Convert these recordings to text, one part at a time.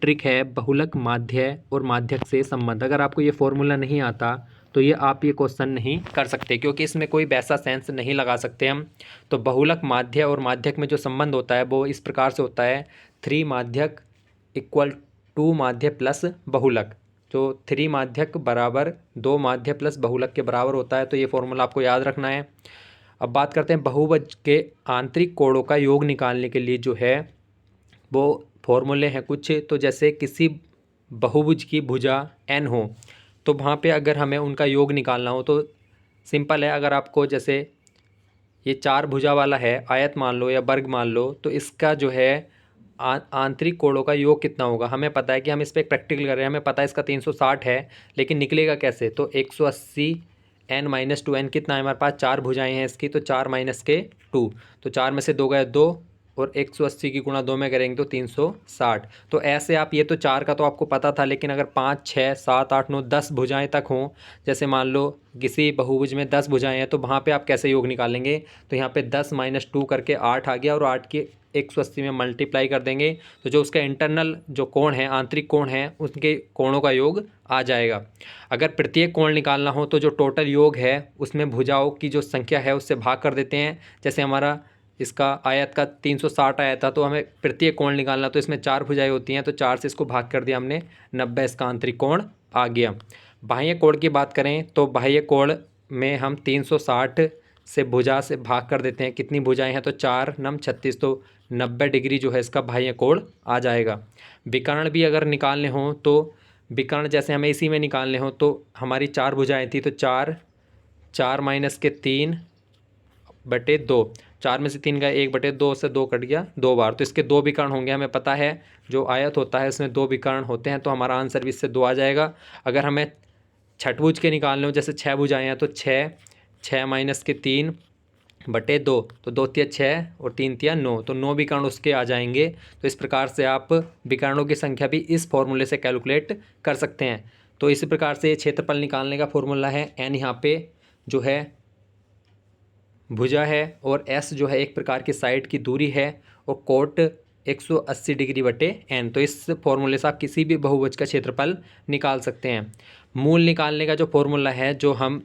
Trick है बहुलक माध्य और माध्यक से संबंध। अगर आपको ये फॉर्मूला नहीं आता तो आप ये क्वेश्चन नहीं कर सकते, क्योंकि इसमें कोई वैसा सेंस नहीं लगा सकते हम। तो बहुलक माध्य और माध्यक में जो संबंध होता है वो इस प्रकार से होता है, 3 माध्यक इक्वल 2 माध्य प्लस बहुलक। तो 3 माध्यक बराबर 2 माध्य प्लस बहुलक के बराबर होता है। तो ये फॉर्मूला आपको याद रखना है। अब बात करते हैं बहुभुज के आंतरिक कोणों का योग निकालने के लिए जो है वो फॉर्मूले हैं कुछ। तो जैसे किसी बहुभुज की भुजा n हो तो वहाँ पे अगर हमें उनका योग निकालना हो तो सिंपल है। अगर आपको जैसे ये 4 भुजा वाला है, आयत मान लो या वर्ग मान लो, तो इसका जो है आंतरिक कोणों का योग कितना होगा हमें पता है कि हम इस पर प्रैक्टिकल कर रहे हैं, हमें पता है इसका 360 है। लेकिन निकलेगा कैसे? तो 180 n-2n कितना है हमारे पास? 4 भुजाएं हैं इसकी, तो 4 माइनस के 2, तो 4 में से 2 गए 2, और 180 की गुणा 2 में करेंगे तो 360। तो ऐसे आप ये तो 4 का तो आपको पता था, लेकिन अगर 5, 6, 7, 8, 9, 10 भुजाएं तक हों, जैसे मान लो किसी बहुभुज में 10 भुजाएं हैं, तो वहाँ पे आप कैसे योग निकालेंगे? तो यहाँ पे 10 - 2 करके 8 आ गया, और 8 के 180 में मल्टीप्लाई कर देंगे तो जो उसका इंटरनल जो कोण है, आंतरिक कोण है, उनके कोणों का योग आ जाएगा। अगर प्रत्येक कोण निकालना हो तो जो टोटल योग है उसमें भुजाओं की जो संख्या है उससे भाग कर देते हैं। जैसे हमारा इसका आयत का 360 आया था, तो हमें प्रत्येक कोण निकालना, तो इसमें 4 भुजाएं होती हैं, तो 4 से इसको भाग कर दिया हमने, 90 इसका आंतरिक कोण आ गया। बाह्य कोण की बात करें तो बाह्य कोण में हम 360 से भुजा से भाग कर देते हैं। कितनी भुजाएं हैं? तो 4 - 36, तो 90 डिग्री जो है इसका बाह्य कोण आ जाएगा। विकर्ण भी अगर निकालने हों तो विकर्ण जैसे हमें इसी में निकालने हों तो हमारी 4 भुजाएं थी, तो 4 माइनस के 3/2, 4 में से 3 गए 1/2 से 2 कट गया 2 बार, तो इसके 2 विकर्ण होंगे। हमें पता है जो आयत होता है उसमें 2 विकर्ण होते हैं, तो हमारा आंसर भी इससे 2 आ जाएगा। अगर हमें छठभुज के निकालने हो, जैसे 6 भुजाएं हैं, तो 6 माइनस के 3/2, तो 2 तिया 6 और 3 तिया 9, तो 9 विकर्ण उसके आ जाएंगे। तो इस प्रकार से आप विकर्णों की संख्या भी इस फॉर्मूले से कैलकुलेट कर सकते हैं। तो इसी प्रकार से क्षेत्रफल निकालने का फॉर्मूला है n, यहाँ पे जो है भुजा है, और s जो है एक प्रकार की साइड की दूरी है, और कोट 180 डिग्री बटे n। तो इस फॉर्मूले से आप किसी भी बहुभुज का क्षेत्रफल निकाल सकते हैं। मूल निकालने का जो फॉर्मूला है, जो हम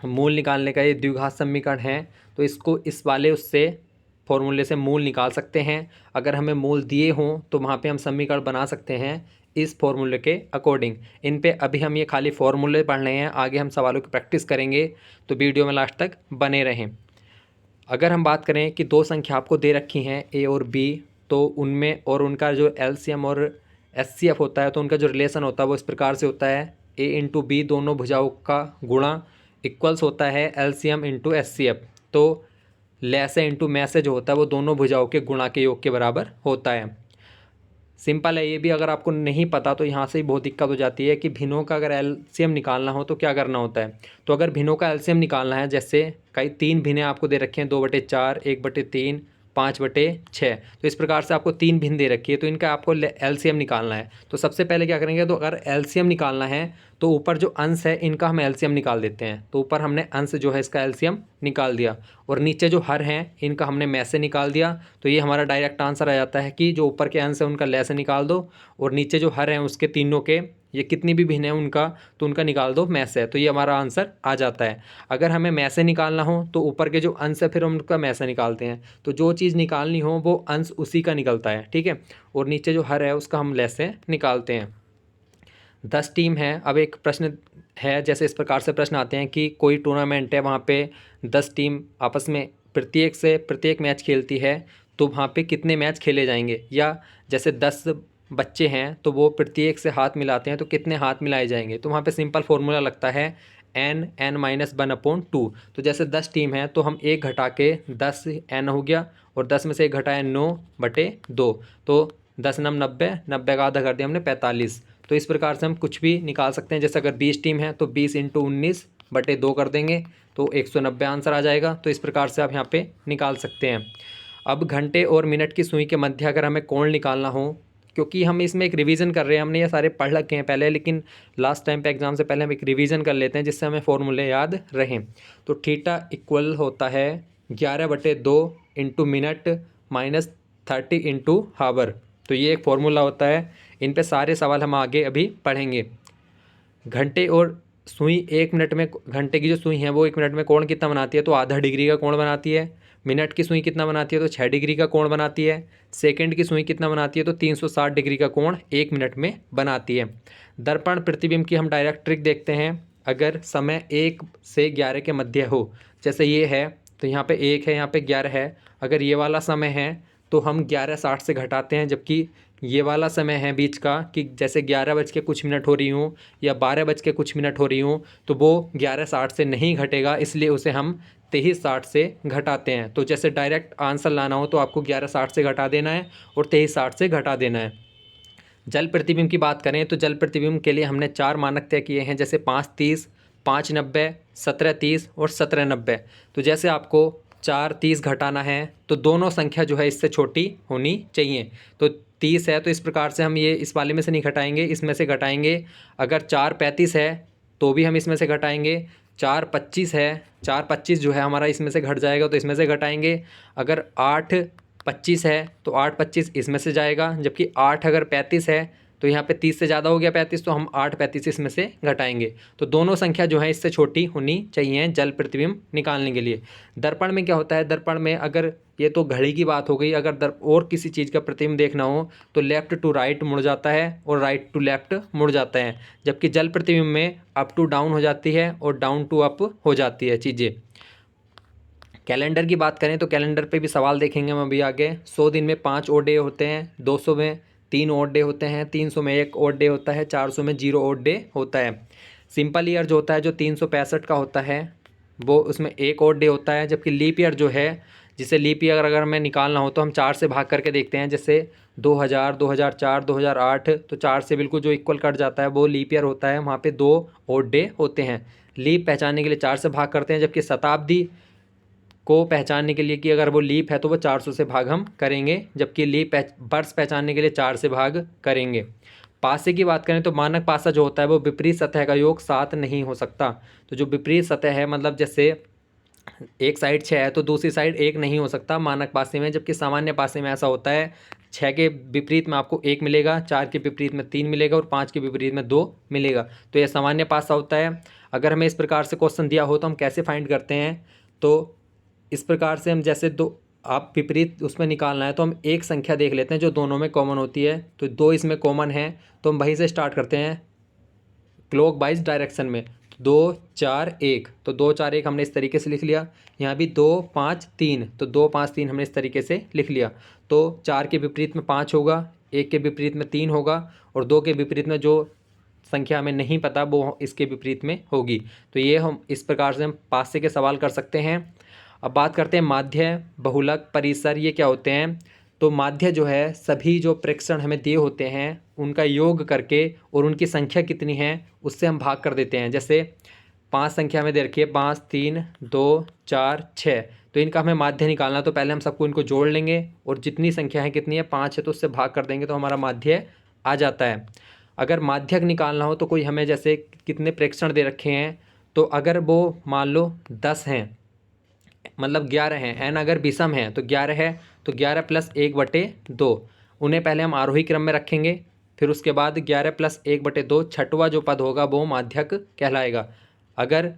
मूल निकालने का ये द्विघात समीकरण है, तो इसको इस वाले उससे फॉर्मूले से मूल निकाल सकते हैं। अगर हमें मूल दिए हों तो वहाँ पे हम समीकरण बना सकते हैं इस फॉर्मूले के अकॉर्डिंग। इन पे अभी हम ये खाली फॉर्मूले पढ़ रहे हैं, आगे हम सवालों की प्रैक्टिस करेंगे, तो वीडियो में लास्ट तक बने रहें। अगर हम बात करें कि 2 संख्या आपको दे रखी हैं a और b, तो उनमें और उनका जो एलसीएम और एचसीएफ होता है, तो उनका जो रिलेशन होता है वो इस प्रकार से होता है, a × b दोनों भुजाओं का गुणा इक्वल्स होता है एलसीएम × एचसीएफ। तो लैसे इंटू मैसे जो होता है वो दोनों भुजाओं के गुणा के योग के बराबर होता है। सिंपल है ये भी। अगर आपको नहीं पता तो यहाँ से ही बहुत दिक्कत हो जाती है कि भिन्नों का अगर एलसीएम निकालना हो तो क्या करना होता है। तो अगर भिन्नों का एलसीएम निकालना है, जैसे कई 3 भिन्ने आपको दे रखे हैं, 2/4, 1/3, 5/6, तो इस प्रकार से आपको 3 भिन्न दे रखी है, तो इनका आपको एलसीएम निकालना है। तो सबसे पहले क्या करेंगे, तो अगर एलसीएम निकालना है तो ऊपर जो अंश है इनका हम एलसीएम निकाल देते हैं। तो ऊपर हमने अंश जो है इसका एलसीएम निकाल दिया, और नीचे जो हर हैं इनका हमने में से निकाल दिया। तो ये हमारा डायरेक्ट आंसर आ जाता है कि जो ऊपर के अंश है उनका ले से निकाल दो, और नीचे जो हर हैं उसके तीनों के, ये कितनी भी भिन्न है उनका, तो उनका निकाल दो में से, तो ये हमारा आंसर आ जाता है। अगर हमें में से निकालना हो तो ऊपर के जो अंश है फिर हम उनका में से निकालते हैं। तो जो चीज़ निकालनी हो वो अंश उसी का निकलता है, ठीक है, और नीचे जो हर है उसका हम ले से निकालते हैं। 10 टीम है। अब एक प्रश्न है, जैसे इस प्रकार से प्रश्न आते हैं कि कोई टूर्नामेंट है, वहाँ पे 10 टीम आपस में प्रत्येक मैच खेलती है, तो वहाँ पे कितने मैच खेले जाएंगे। या जैसे 10 बच्चे हैं तो वो प्रत्येक से हाथ मिलाते हैं, तो कितने हाथ मिलाए जाएंगे। तो वहाँ पे सिंपल फॉर्मूला लगता है n-1/2। तो जैसे 10 टीम है तो हम 1 घटा के 10 n हो गया, और 10 में से 1 घटाया 9/2, तो 10 9 90, 90 का आधा कर दिया हमने 45। तो इस प्रकार से हम कुछ भी निकाल सकते हैं। जैसे अगर 20 टीम है तो 20 × 19/2 कर देंगे, तो 190 आंसर आ जाएगा। तो इस प्रकार से आप यहाँ पे निकाल सकते हैं। अब घंटे और मिनट की सुई के मध्य अगर हमें कोण निकालना हो, क्योंकि हम इसमें एक रिवीजन कर रहे हैं, हमने ये सारे पढ़ रखे हैं पहले, लेकिन लास्ट टाइम पे एग्जाम से पहले हम एक रिवीजन कर लेते हैं जिससे हमें फॉर्मूले याद रहें। तो थीटा इक्वल होता है 11/2 × मिनट -30 × हावर। तो ये एक फॉर्मूला होता है। इन पे सारे सवाल हम आगे अभी पढ़ेंगे। घंटे और सुई 1 मिनट में, घंटे की जो सुई है वो 1 मिनट में कोण कितना बनाती है, तो आधा डिग्री का कोण बनाती है। मिनट की सुई कितना बनाती है, तो 6 डिग्री का कोण बनाती है। सेकंड की सुई कितना बनाती है, तो 360 डिग्री का कोण 1 मिनट में बनाती है। दर्पण प्रतिबिंब की हम डायरेक्ट ट्रिक देखते हैं। अगर समय 1 से 11 के मध्य हो, जैसे ये है तो यहाँ पे 1 है, यहाँ पे 11 है। अगर ये वाला समय है तो हम 11:60 से घटाते हैं, जबकि ये वाला समय है बीच का कि जैसे 11 बज के कुछ मिनट हो रही हूँ या 12 बज के कुछ मिनट हो रही हूँ, तो वो 11:60 से नहीं घटेगा, इसलिए उसे हम 23:60 से घटाते हैं। तो जैसे डायरेक्ट आंसर लाना हो तो आपको 11:60 से घटा देना है और 23:60 से घटा देना है। जल प्रतिबिंब की बात करें तो जल प्रतिबिंब के लिए हमने 4 मानक तय किए हैं, जैसे 5:30, 5:90, 17:30 और 17:90। तो जैसे आपको 4:30 घटाना है तो दोनों संख्या जो है इससे छोटी होनी चाहिए। तो 30 है तो इस प्रकार से हम ये इस वाले में से नहीं घटाएंगे, इसमें से घटाएंगे। अगर 4:35 है तो भी हम इसमें से घटाएंगे। 4:25 है, 4:25 जो है हमारा इसमें से घट जाएगा तो इसमें से घटाएंगे। अगर 8:25 है तो 8:25 इसमें से जाएगा, जबकि 8 अगर 35 है तो यहाँ पे 30 से ज़्यादा हो गया 35, तो हम 8:35 इसमें से घटाएंगे। तो दोनों संख्या जो है इससे छोटी होनी चाहिए जल प्रतिबिंब निकालने के लिए। दर्पण में क्या होता है, दर्पण में अगर ये तो घड़ी की बात हो गई, अगर और किसी चीज़ का प्रतिबिंब देखना हो तो लेफ़्ट टू राइट मुड़ जाता है और राइट टू लेफ़्ट मुड़ जाता है, जबकि जल प्रतिबिंब में अप टू डाउन हो जाती है और डाउन टू अप हो जाती है चीज़ें। कैलेंडर की बात करें तो कैलेंडर पे भी सवाल देखेंगे हम अभी आगे। 100 दिन में 5 ओड डे होते हैं, 200 में 3 ओड डे होते हैं, 300 में 1 ओड डे होता है, 400 में 0 ओड डे होता है। सिंपल ईयर जो होता है जो 365 का होता है वो उसमें 1 ओड डे होता है, जबकि लीप ईयर जो है, जिसे लीप ईयर अगर हमें निकालना हो तो हम 4 से भाग करके देखते हैं, जैसे 2000, 2004, 2008, तो 4 से बिल्कुल जो इक्वल कट जाता है वो लीप ईयर होता है, वहाँ पे 2 ओड डे होते हैं। लीप पहचानने के लिए 4 से भाग करते हैं, जबकि शताब्दी को पहचानने के लिए कि अगर वो लीप है तो वो 400 से भाग हम करेंगे, जबकि लीप वर्ष पहचानने के लिए 4 से भाग करेंगे। पासे की बात करें तो मानक पासा जो होता है वो विपरीत सतह का योग 7 नहीं हो सकता। तो जो विपरीत सतह है, मतलब जैसे एक साइड 6 है तो दूसरी साइड 1 नहीं हो सकता मानक पासे में, जबकि सामान्य पासे में ऐसा होता है 6 के विपरीत में आपको 1 मिलेगा, 4 के विपरीत में 3 मिलेगा और 5 के विपरीत में 2 मिलेगा। तो यह सामान्य पासा होता है। अगर हमें इस प्रकार से क्वेश्चन दिया हो तो हम कैसे फाइंड करते हैं, तो इस प्रकार से हम जैसे दो आप विपरीत उसमें निकालना है तो हम एक संख्या देख लेते हैं जो दोनों में कॉमन होती है, तो 2 इसमें कॉमन है तो हम वहीं से स्टार्ट करते हैं क्लॉक वाइज डायरेक्शन में। 2 4 1, तो 2 4 1 हमने इस तरीके से लिख लिया। यहाँ भी 2 5 3, तो 2 5 3 हमने इस तरीके से लिख लिया। तो 4 के विपरीत में 5 होगा, 1 के विपरीत में 3 होगा और 2 के विपरीत में जो संख्या हमें नहीं पता वो इसके विपरीत में होगी। तो ये हम इस प्रकार से हम पासे के सवाल कर सकते हैं। अब बात करते हैं माध्य, बहुलक, परिसर, ये क्या होते हैं। तो माध्य जो है सभी जो प्रेक्षण हमें दिए होते हैं उनका योग करके और उनकी संख्या कितनी है उससे हम भाग कर देते हैं। जैसे 5 संख्या हमें दे रखी है, 5 3 2 4 6, तो इनका हमें माध्य निकालना, तो पहले हम सबको इनको जोड़ लेंगे और जितनी संख्या है कितनी है 5 है तो उससे भाग कर देंगे तो हमारा माध्य आ जाता है। अगर माध्यक निकालना हो तो कोई हमें जैसे कितने प्रेक्षण दे रखे हैं, तो अगर वो मान लो 10 हैं, मतलब 11 हैं, एन अगर विषम है तो 11 है, तो 11 + 1/2, उन्हें पहले हम आरोही क्रम में रखेंगे, फिर उसके बाद 11 + 1/2 छठवां जो पद होगा वो माध्यक कहलाएगा। अगर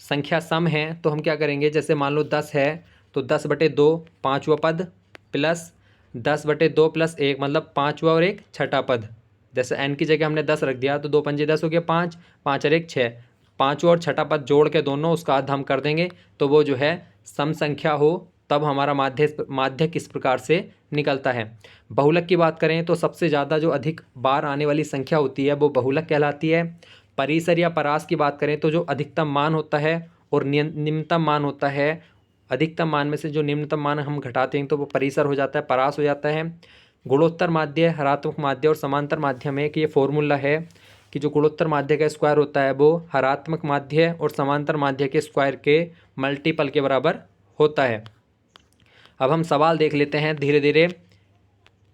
संख्या सम है तो हम क्या करेंगे, जैसे मान लो 10 है तो 10/2 पाँचवा पद प्लस 10/2 + 1 मतलब पाँचवा और एक छठा पद। जैसे n की जगह हमने 10 रख दिया तो 2 पंजे 10 हो गया 5, 5 और 1 6, पाँचवा और छठा पद जोड़ के दोनों उसका आधा हम कर देंगे तो वो जो है सम संख्या हो, तब हमारा माध्यक किस प्रकार से निकलता है। बहुलक की बात करें तो सबसे ज़्यादा जो अधिक बार आने वाली संख्या होती है वो बहुलक कहलाती है। परिसर या परास की बात करें तो जो अधिकतम मान होता है और निम्नतम मान होता है, अधिकतम मान में से जो निम्नतम मान हम घटाते हैं तो वो परिसर हो जाता है, परास हो जाता है। गुणोत्तर माध्य, हरात्मक माध्य और समांतर माध्य में एक ये फॉर्मूला है कि जो गुणोत्तर माध्य का स्क्वायर होता है वो हरात्मक माध्य और समांतर माध्य के स्क्वायर के मल्टीपल के बराबर होता है। अब हम सवाल देख लेते हैं, धीरे धीरे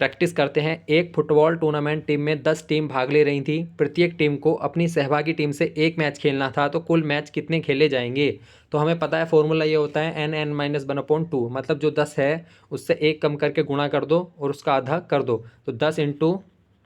प्रैक्टिस करते हैं। एक फुटबॉल टूर्नामेंट टीम में 10 टीम भाग ले रही थी, प्रत्येक टीम को अपनी सहभागी टीम से एक मैच खेलना था, तो कुल मैच कितने खेले जाएंगे। तो हमें पता है फॉर्मूला ये होता है n(n-1/2), मतलब जो 10 है उससे 1 कम करके गुणा कर दो और उसका आधा कर दो, तो 10 ×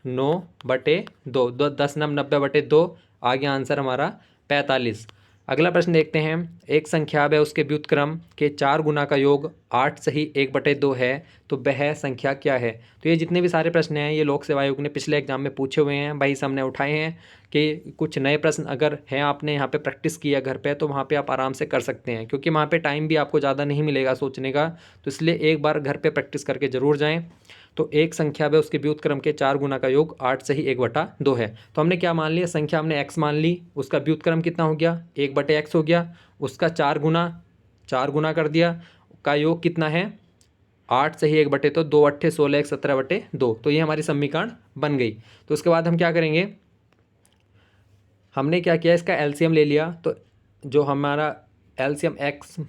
9/2, 10 9 90/2 आ गया आंसर हमारा 45। अगला प्रश्न देखते हैं। एक संख्या व उसके व्युत्क्रम के 4 गुना का योग 8 सही 1/2 है, तो वह संख्या क्या है। तो ये जितने भी सारे प्रश्न हैं ये लोक सेवा आयोग ने पिछले एग्जाम में पूछे हुए हैं, भाई साहब ने उठाए हैं कि कुछ नए प्रश्न अगर हैं आपने यहाँ पे प्रैक्टिस किया घर पे तो वहाँ पे आप आराम से कर सकते हैं, क्योंकि वहाँ पे टाइम भी आपको ज़्यादा नहीं मिलेगा सोचने का। तो इसलिए एक बार घर पे प्रैक्टिस करके ज़रूर जाएँ। तो एक संख्या व उसके व्युत्क्रम के 4 गुना का योग 8 सही 1/2 है। तो हमने क्या मान लिया, संख्या हमने x मान ली, उसका व्युत्क्रम कितना हो गया 1/x हो गया, उसका 4 गुना कर दिया, का योग कितना है 8 सही 1/2, 2 8 16 1 17/2। तो ये हमारी समीकरण बन गई। तो उसके बाद हम क्या करेंगे, हमने क्या किया इसका एलसीएम ले लिया, तो जो हमारा एलसीएम x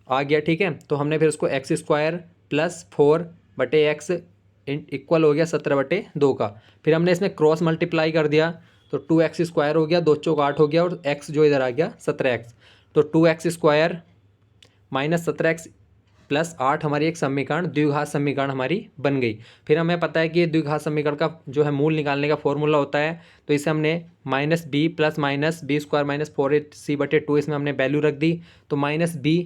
आ गया, ठीक है। तो हमने फिर उसको x² + 4/x इक्वल हो गया 17/2 का। फिर हमने इसमें क्रॉस मल्टीप्लाई कर दिया, तो 2x² हो गया, 2 चौक 8 हो गया, और x जो इधर आ गया 17x। तो 2x² - 17x + 8 हमारी एक समीकरण द्विघात समीकरण हमारी बन गई। फिर हमें पता है कि ये द्विघात समीकरण का जो है मूल निकालने का फॉर्मूला होता है, तो इसे हमने -b + -b² - 4ac/2 इसमें हमने वैल्यू रख दी। तो -b,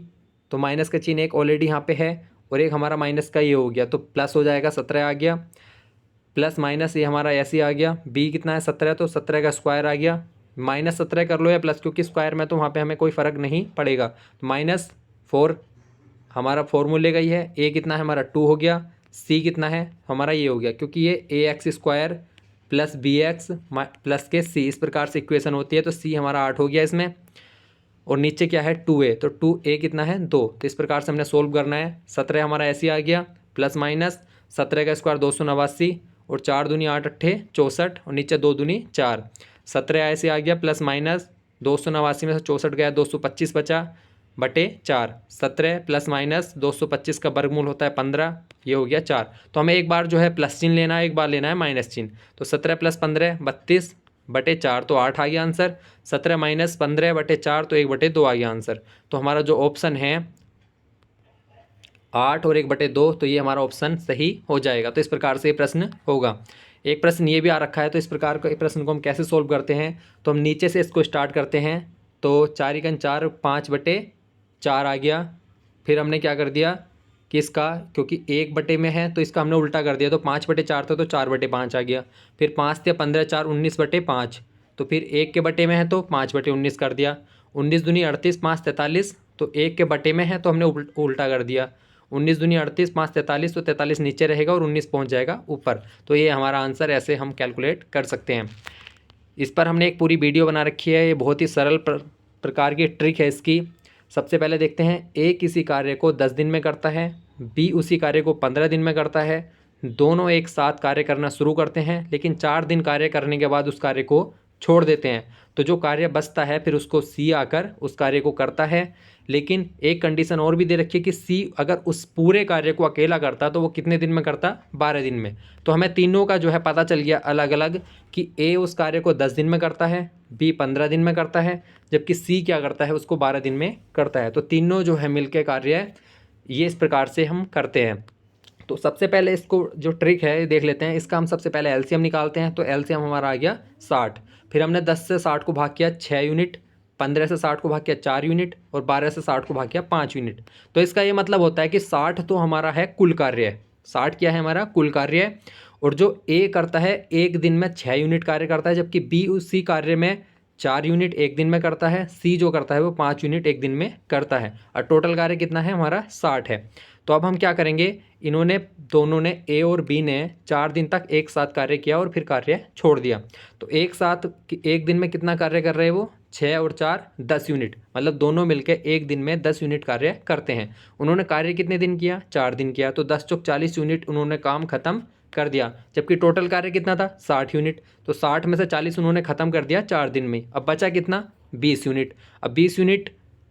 तो माइनस का चिन्ह एक ऑलरेडी यहाँ पे है, और एक हमारा माइनस का ये हो गया, तो प्लस हो जाएगा 17 आ गया, प्लस माइनस ये हमारा ऐसे आ गया। b कितना है 17, तो 17 का स्क्वायर आ गया, -17 कर लो या प्लस, क्योंकि स्क्वायर में तो वहाँ पे हमें कोई फ़र्क नहीं पड़ेगा। तो -4 हमारा फॉर्मूले का ही है। a कितना है हमारा 2 हो गया, c कितना है हमारा ये हो गया, क्योंकि ये ax² + bx प्लस के c इस प्रकार से इक्वेशन होती है। तो c हमारा 8 हो गया इसमें, और नीचे क्या है 2a, तो 2a कितना है 2। तो इस प्रकार से हमने सोल्व करना है। 17 हमारा ऐसे आ गया, प्लस माइनस 17 का स्क्वायर 289, और 4 दूनी 8 8 64, और नीचे 2 दूनी 4। 17 ऐसे आ गया, प्लस माइनस 289 में से 64 गया, 225 बचा बटे 4। 17 + - 225 का वर्गमूल होता है 15, ये हो गया 4। तो हमें एक बार जो है प्लस चिन्ह लेना है, एक बार लेना है माइनस चिन्ह। तो 17 + 15 32/4, तो 8 आ गया आंसर। 17 - 15/4, तो 1/2 आ गया आंसर। तो हमारा जो ऑप्शन है 8 और 1/2, तो ये हमारा ऑप्शन सही हो जाएगा। तो इस प्रकार से ये प्रश्न होगा। एक प्रश्न ये भी आ रखा है, तो इस प्रकार के प्रश्न को हम कैसे सोल्व करते हैं, तो हम नीचे से इसको स्टार्ट करते हैं। तो 4 × 4 5/4 आ गया। फिर हमने क्या कर दिया कि इसका, क्योंकि 1/में है तो इसका हमने उल्टा कर दिया, तो 5/4 था तो 4/5 आ गया। फिर 5 × 15 4 19/5, तो फिर 1 के बटे में है तो 5/19 कर दिया। 19 दूनी 38 5 43, तो 1 के बटे में है तो हमने उल्टा कर दिया। 19 दूनी 38 5 43, तो 43 नीचे रहेगा और 19 पहुंच जाएगा ऊपर। तो ये हमारा आंसर ऐसे हम कैलकुलेट कर सकते हैं। इस पर हमने एक पूरी वीडियो बना रखी है, ये बहुत ही सरल प्रकार की ट्रिक है इसकी। सबसे पहले देखते हैं, ए किसी कार्य को 10 दिन में करता है, बी उसी कार्य को 15 दिन में करता है। दोनों एक साथ कार्य करना शुरू करते हैं, लेकिन 4 दिन कार्य करने के बाद उस कार्य को छोड़ देते हैं। तो जो कार्य बचता है फिर उसको सी आकर उस कार्य को करता है। लेकिन एक कंडीशन और भी दे रखी है कि सी अगर उस पूरे कार्य को अकेला करता तो वो कितने दिन में करता, 12 दिन में। तो हमें तीनों का जो है पता चल गया अलग अलग, कि ए उस कार्य को 10 दिन में करता है, बी 15 दिन में करता है, जबकि सी क्या करता है उसको 12 दिन में करता है। तो तीनों जो है मिलके कार्य है, ये इस प्रकार से हम करते हैं। तो सबसे पहले इसको जो ट्रिक है देख लेते हैं। इसका हम सबसे पहले एलसीएम निकालते हैं। तो एलसीएम हमारा आ गया 60। फिर हमने 10 से 60 को भाग किया 6 यूनिट, 15 से 60 को भाग किया 4 यूनिट, और 12 से 60 को भाग किया 5 यूनिट। तो इसका ये मतलब होता है कि 60 तो हमारा है कुल कार्य है, 60 क्या है हमारा कुल कार्य है। और जो ए करता है एक दिन में 6 यूनिट कार्य करता है, जबकि बी उसी कार्य में 4 यूनिट एक दिन में करता है, सी जो करता है वो 5 यूनिट एक दिन में करता है, और टोटल कार्य कितना है हमारा 60 है। तो अब हम क्या करेंगे, इन्होंने दोनों ने ए और बी ने 4 दिन तक एक साथ कार्य किया और फिर कार्य छोड़ दिया। तो एक साथ एक दिन में कितना कार्य कर रहे हैं वो, 6 और 4 10 यूनिट, मतलब दोनों मिलकर एक दिन में 10 यूनिट कार्य करते हैं। उन्होंने कार्य कितने दिन किया, 4 दिन किया, तो 10 चौक 40 यूनिट उन्होंने काम खत्म कर दिया, जबकि टोटल कार्य कितना था 60 यूनिट। तो 60 में से 40 उन्होंने ख़त्म कर दिया 4 दिन में। अब बचा कितना 20 यूनिट। अब 20 यूनिट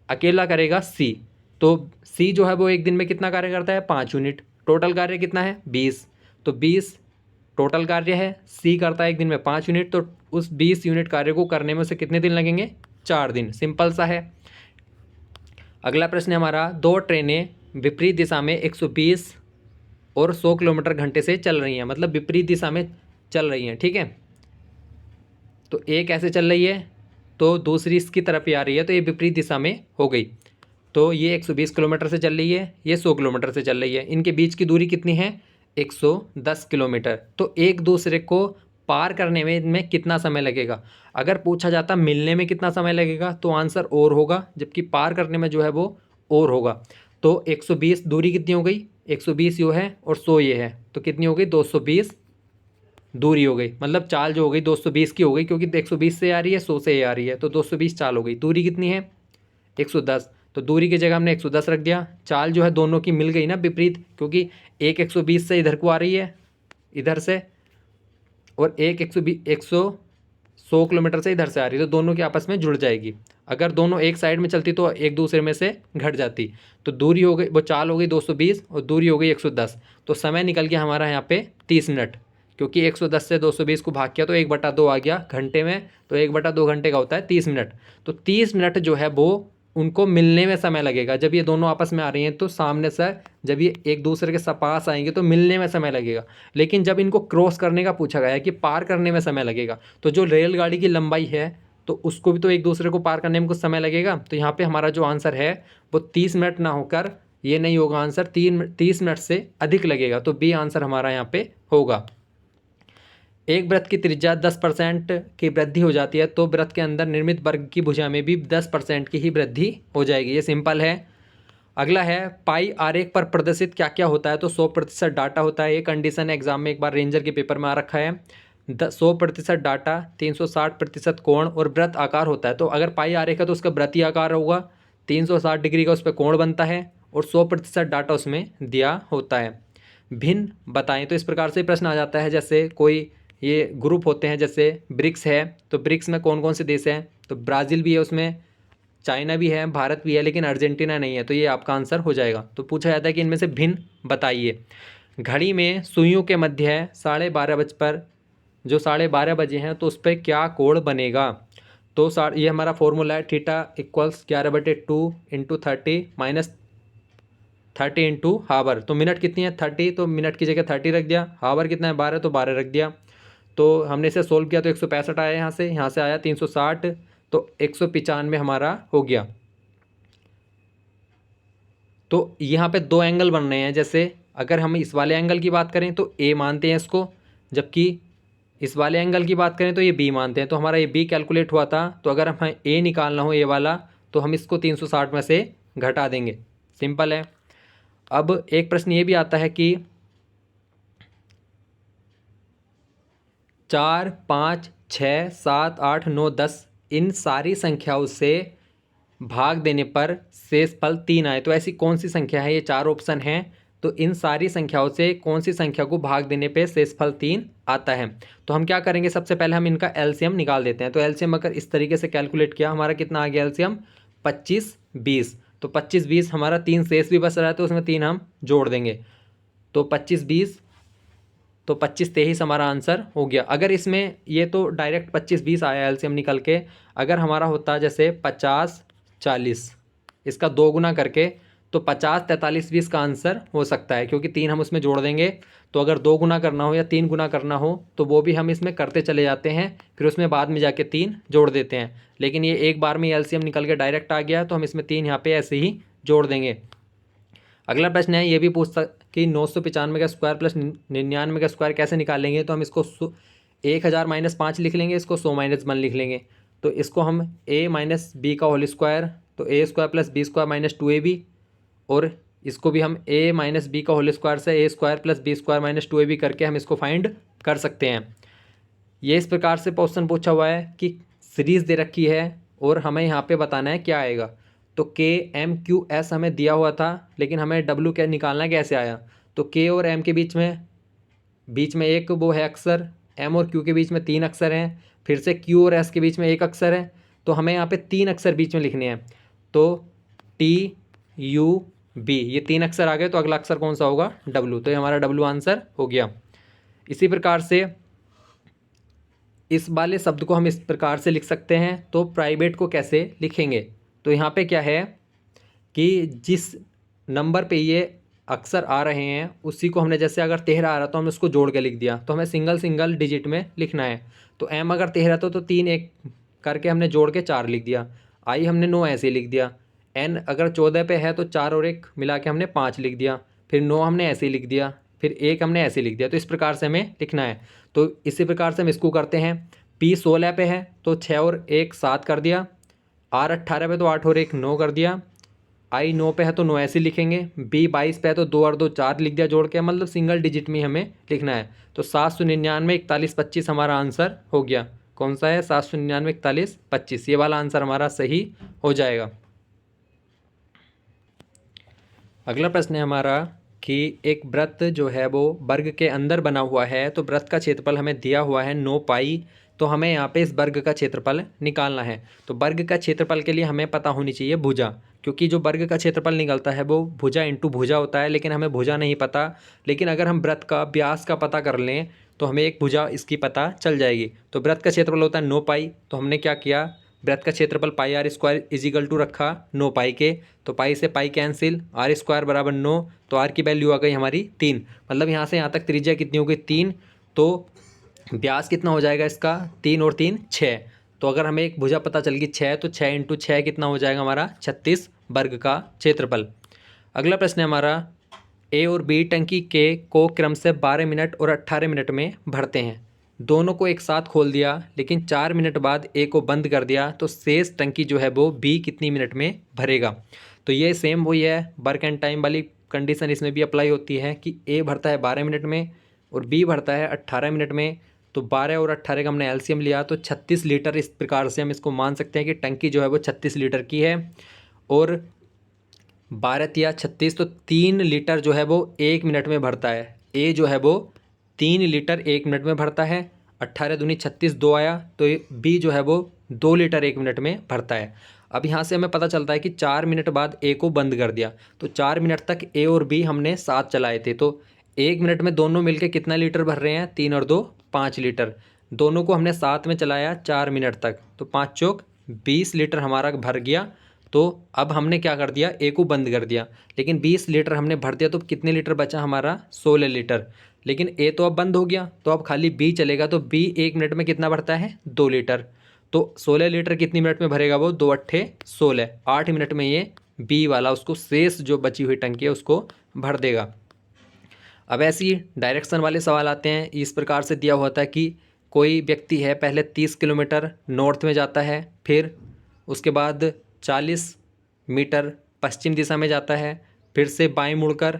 अकेला करेगा सी, तो सी जो है वो एक दिन में कितना कार्य करता है 5 यूनिट। टोटल कार्य कितना है 20, तो 20 टोटल कार्य है, सी करता है एक दिन में 5 यूनिट, तो उस 20 यूनिट कार्य को करने में उसे कितने दिन लगेंगे, 4 दिन। सिंपल सा है। अगला प्रश्न है हमारा, 2 ट्रेनें विपरीत दिशा में 120 और 100 किलोमीटर घंटे से चल रही हैं, मतलब विपरीत दिशा में चल रही हैं, ठीक है। तो एक ऐसे चल रही है तो दूसरी इसकी तरफ ही आ रही है, तो ये विपरीत दिशा में हो गई। तो ये 120 किलोमीटर से चल रही है, ये 100 किलोमीटर से चल रही है। इनके बीच की दूरी कितनी है? 110 किलोमीटर। तो एक दूसरे को पार करने में इनमें कितना समय लगेगा? अगर पूछा जाता मिलने में कितना समय लगेगा तो आंसर और होगा, जबकि पार करने में जो है वो और होगा। तो 120 दूरी कितनी हो गई? 120 यो है और 100 ये है, तो कितनी हो गई? 220 दूरी हो गई। मतलब चाल जो हो गई 220 की हो गई, क्योंकि 120 से आ रही है, 100 से आ रही है, तो 220 चाल हो गई। दूरी कितनी है? 110। तो दूरी की जगह हमने 110 रख दिया। चाल जो है दोनों की मिल गई ना विपरीत, क्योंकि एक 120 से इधर को आ रही है इधर से, और एक 100 किलोमीटर से इधर से आ रही है, तो दोनों की आपस में जुड़ जाएगी। अगर दोनों एक साइड में चलती तो एक दूसरे में से घट जाती। तो दूरी हो गई, वो चाल हो गई 220 और दूरी हो गई 110। तो समय निकल गया हमारा यहाँ पे 30 मिनट, क्योंकि 110 से 220 को भाग किया तो 1/2 आ गया घंटे में, तो 1/2 घंटे का होता है 30 मिनट। तो 30 मिनट जो है वो उनको मिलने में समय लगेगा। जब ये दोनों आपस में आ रही हैं तो सामने से जब ये एक दूसरे के पास आएंगे तो मिलने में समय लगेगा। लेकिन जब इनको क्रॉस करने का पूछा गया है कि पार करने में समय लगेगा, तो जो रेलगाड़ी की लंबाई है तो उसको भी तो एक दूसरे को पार करने में कुछ समय लगेगा। तो यहाँ पे हमारा जो आंसर है वो 30 मिनट ना होकर ये नहीं होगा, आंसर 30 मिनट से अधिक लगेगा। तो बी आंसर हमारा यहाँ पे होगा। एक वृत्त की त्रिज्या 10% की वृद्धि हो जाती है तो वृत्त के अंदर निर्मित वर्ग की भुजा में भी 10% की ही वृद्धि हो जाएगी। ये सिंपल है। अगला है पाई आरेख पर प्रदर्शित क्या क्या होता है? तो 100% डाटा होता है। ये कंडीशन एग्जाम में एक बार रेंजर के पेपर में आ रखा है। 100% डाटा, 360% कोण और वृत्त आकार होता है। तो अगर पाई आरेख है तो उसका वृत्तीय आकार होगा, 360 डिग्री का उस पर कोण बनता है और 100% डाटा उसमें दिया होता है। भिन्न बताएं, तो इस प्रकार से प्रश्न आ जाता है। जैसे कोई ये ग्रुप होते हैं, जैसे ब्रिक्स है, तो ब्रिक्स में कौन कौन से देश हैं? तो ब्राज़ील भी है उसमें, चाइना भी है, भारत भी है, लेकिन अर्जेंटीना नहीं है। तो ये आपका आंसर हो जाएगा। तो पूछा जाता है कि इनमें से भिन्न बताइए। घड़ी में सुइयों के मध्य है 12:30 बज पर, जो 12:30 बजे हैं तो उस पर क्या कोण बनेगा? तो ये हमारा फॉर्मूला है, theta equals 11/2 into 30 minus 30 into hour. तो मिनट कितनी है? 30, तो मिनट की जगह 30 रख दिया। हावर कितना है? 12, तो 12 रख दिया। तो हमने इसे सोल्व किया तो 165 आया, यहाँ से आया 360, तो 195 हमारा हो गया। तो यहाँ पे दो एंगल बन रहे हैं। जैसे अगर हम इस वाले एंगल की बात करें तो ए मानते हैं इसको, जबकि इस वाले एंगल की बात करें तो ये बी मानते हैं। तो हमारा ये बी कैलकुलेट हुआ था। तो अगर हमें ए निकालना हो, ए वाला, तो हम इसको 360 में से घटा देंगे। सिंपल है। अब एक प्रश्न ये भी आता है कि 4, 5, 6, 7, 8, 9, 10 इन सारी संख्याओं से भाग देने पर शेषफल 3 आए, तो ऐसी कौन सी संख्या है? ये 4 ऑप्शन हैं। तो इन सारी संख्याओं से कौन सी संख्या को भाग देने पे शेषफल 3 आता है? तो हम क्या करेंगे, सबसे पहले हम इनका एलसीएम निकाल देते हैं। तो एलसीएम अगर इस तरीके से कैलकुलेट किया, हमारा कितना आ गया एलसीएम? 25, 20। तो 25, 20 हमारा 3 शेष भी बच रहा है, तो उसमें 3 हम जोड़ देंगे। तो 25, 20, तो 25, 23 हमारा आंसर हो गया। अगर इसमें ये तो डायरेक्ट 25, 20 आया एलसीएम निकल के, अगर हमारा होता जैसे 50, 40, इसका 2 गुना करके, तो 50, 43, 20 का आंसर हो सकता है, क्योंकि 3 हम उसमें जोड़ देंगे। तो अगर 2 गुना करना हो या 3 गुना करना हो तो वो भी हम इसमें करते चले जाते हैं, फिर उसमें बाद में जाके 3 जोड़ देते हैं। लेकिन ये एक बार में एलसीएम निकल के डायरेक्ट आ गया, तो हम इसमें 3 यहाँ पे ऐसे ही जोड़ देंगे। अगला प्रश्न है, ये भी पूछता कि 995 का स्क्वायर प्लस 99 का स्क्वायर कैसे निकालेंगे? तो हम इसको 1000 माइनस 5 लिख लेंगे, इसको 100 माइनस 1 लिख लेंगे। तो इसको हम a माइनस बी का होल स्क्वायर, तो a square plus b square minus 2ab, और इसको भी हम a माइनस बी का होल स्क्वायर से a square plus b square minus 2ab करके हम इसको फाइंड कर सकते हैं। ये इस प्रकार से क्वेश्चन पूछा हुआ है कि सीरीज़ दे रखी है और हमें यहाँ पे बताना है क्या आएगा। तो के एम क्यू एस हमें दिया हुआ था, लेकिन हमें डब्ल्यू क्या निकालना कैसे आया? तो के और एम के बीच में एक वो है अक्षर, एम और क्यू के बीच में 3 अक्षर हैं, फिर से क्यू और एस के बीच में एक अक्षर है। तो हमें यहाँ पे 3 अक्षर बीच में लिखने हैं। तो टी यू बी, ये 3 अक्षर आ गए, तो अगला अक्षर कौन सा होगा? डब्ल्यू। तो ये हमारा डब्ल्यू आंसर हो गया। इसी प्रकार से इस वाले शब्द को हम इस प्रकार से लिख सकते हैं। तो प्राइवेट को कैसे लिखेंगे? तो यहाँ पे क्या है कि जिस नंबर पे ये अक्सर आ रहे हैं उसी को हमने, जैसे अगर 13 आ रहा तो हमने उसको जोड़ के लिख दिया, तो हमें सिंगल सिंगल डिजिट में लिखना है। तो m अगर 13 तो 3 एक करके हमने जोड़ के 4 लिख दिया। i हमने 9 ऐसे ही लिख दिया। n अगर 14 पे है तो 4 और 1 मिला के हमने 5 लिख दिया। फिर 9 हमने ऐसे ही लिख दिया, फिर 1 हमने ऐसे ही लिख दिया। तो इस प्रकार से हमें लिखना है। तो इसी प्रकार से हम इसको करते हैं। p 16 पे है तो 6 और 1 7 कर दिया। r 18 पे तो 8 और 1 9 कर दिया। i 9 पे है तो 9 ऐसे लिखेंगे। b 22 पे है तो 2 और 2 4 लिख दिया जोड़ के, मतलब सिंगल डिजिट में हमें लिखना है। तो 799 41 25 हमारा आंसर हो गया। कौन सा है? 799 41 25, ये वाला आंसर हमारा सही हो जाएगा। अगला प्रश्न है हमारा कि एक वृत्त जो है वो वर्ग के अंदर बना हुआ है, तो वृत्त का क्षेत्रफल हमें दिया हुआ है 9 पाई। तो हमें यहाँ पे इस वर्ग का क्षेत्रफल निकालना है। तो वर्ग का क्षेत्रफल के लिए हमें पता होनी चाहिए भुजा, क्योंकि जो वर्ग का क्षेत्रफल निकलता है वो भुजा इंटू भुजा होता है, लेकिन हमें भुजा नहीं पता। लेकिन अगर हम वृत्त का व्यास का पता कर लें तो हमें एक भुजा इसकी पता चल जाएगी। तो वृत्त का क्षेत्रफल होता है 9 पाई। तो हमने क्या किया, वृत्त का क्षेत्रफल पाई आर स्क्वायर इजिकल टू रखा 9 पाई के। तो पाई से पाई कैंसिल, आर स्क्वायर बराबर 9, तो आर की वैल्यू आ गई हमारी 3। मतलब यहाँ से यहाँ तक त्रिज्या कितनी हो गई? 3। तो व्यास कितना हो जाएगा इसका? 3 और 3 6। तो अगर हमें एक भुजा पता चल गई 6, तो 6 इंटू 6 कितना हो जाएगा हमारा? 36 वर्ग का क्षेत्रफल। अगला प्रश्न है हमारा, ए और बी टंकी के को क्रम से 12 मिनट और 18 मिनट में भरते हैं। दोनों को एक साथ खोल दिया, लेकिन 4 मिनट बाद ए को बंद कर दिया, तो शेष टंकी जो है वो बी कितनी मिनट में भरेगा? तो ये सेम वही है, वर्क एंड टाइम वाली कंडीशन इसमें भी अप्लाई होती है कि ए भरता है 12 मिनट में और बी भरता है 18 मिनट में। तो 12 और 18 का हमने एलसीएम लिया तो 36 लीटर। इस प्रकार से हम इसको मान सकते हैं कि टंकी जो है वो 36 लीटर की है। और 12 या 36 तो 3 लीटर जो है वो 1 मिनट में भरता है। ए जो है वो 3 लीटर 1 मिनट में भरता है। 18 दूनी 36 2 आया, तो बी जो है वो 2 लीटर 1 मिनट में भरता है। अब यहाँ से हमें पता चलता है कि 4 मिनट बाद ए को बंद कर दिया, तो 4 मिनट तक ए और बी हमने साथ चलाए थे। तो 1 मिनट में दोनों मिलके कितना लीटर भर रहे हैं? 3 और 2 5 लीटर। दोनों को हमने साथ में चलाया 4 मिनट तक, तो 5 चौक 20 लीटर हमारा भर गया। तो अब हमने क्या कर दिया? ए को बंद कर दिया, लेकिन 20 लीटर हमने भर दिया, तो कितने लीटर बचा हमारा? 16 लीटर। लेकिन ए तो अब बंद हो गया, तो अब खाली बी चलेगा। तो बी 1 मिनट में कितना भरता है? 2 लीटर। तो 16 लीटर कितनी मिनट में भरेगा वो? 2 अट्ठे 16, 8 मिनट में ये बी वाला उसको शेष जो बची हुई टंकी है उसको भर देगा। अब ऐसे ही डायरेक्शन वाले सवाल आते हैं। इस प्रकार से दिया होता है कि कोई व्यक्ति है, पहले 30 किलोमीटर नॉर्थ में जाता है, फिर उसके बाद 40 मीटर पश्चिम दिशा में जाता है, फिर से बाएं मुड़कर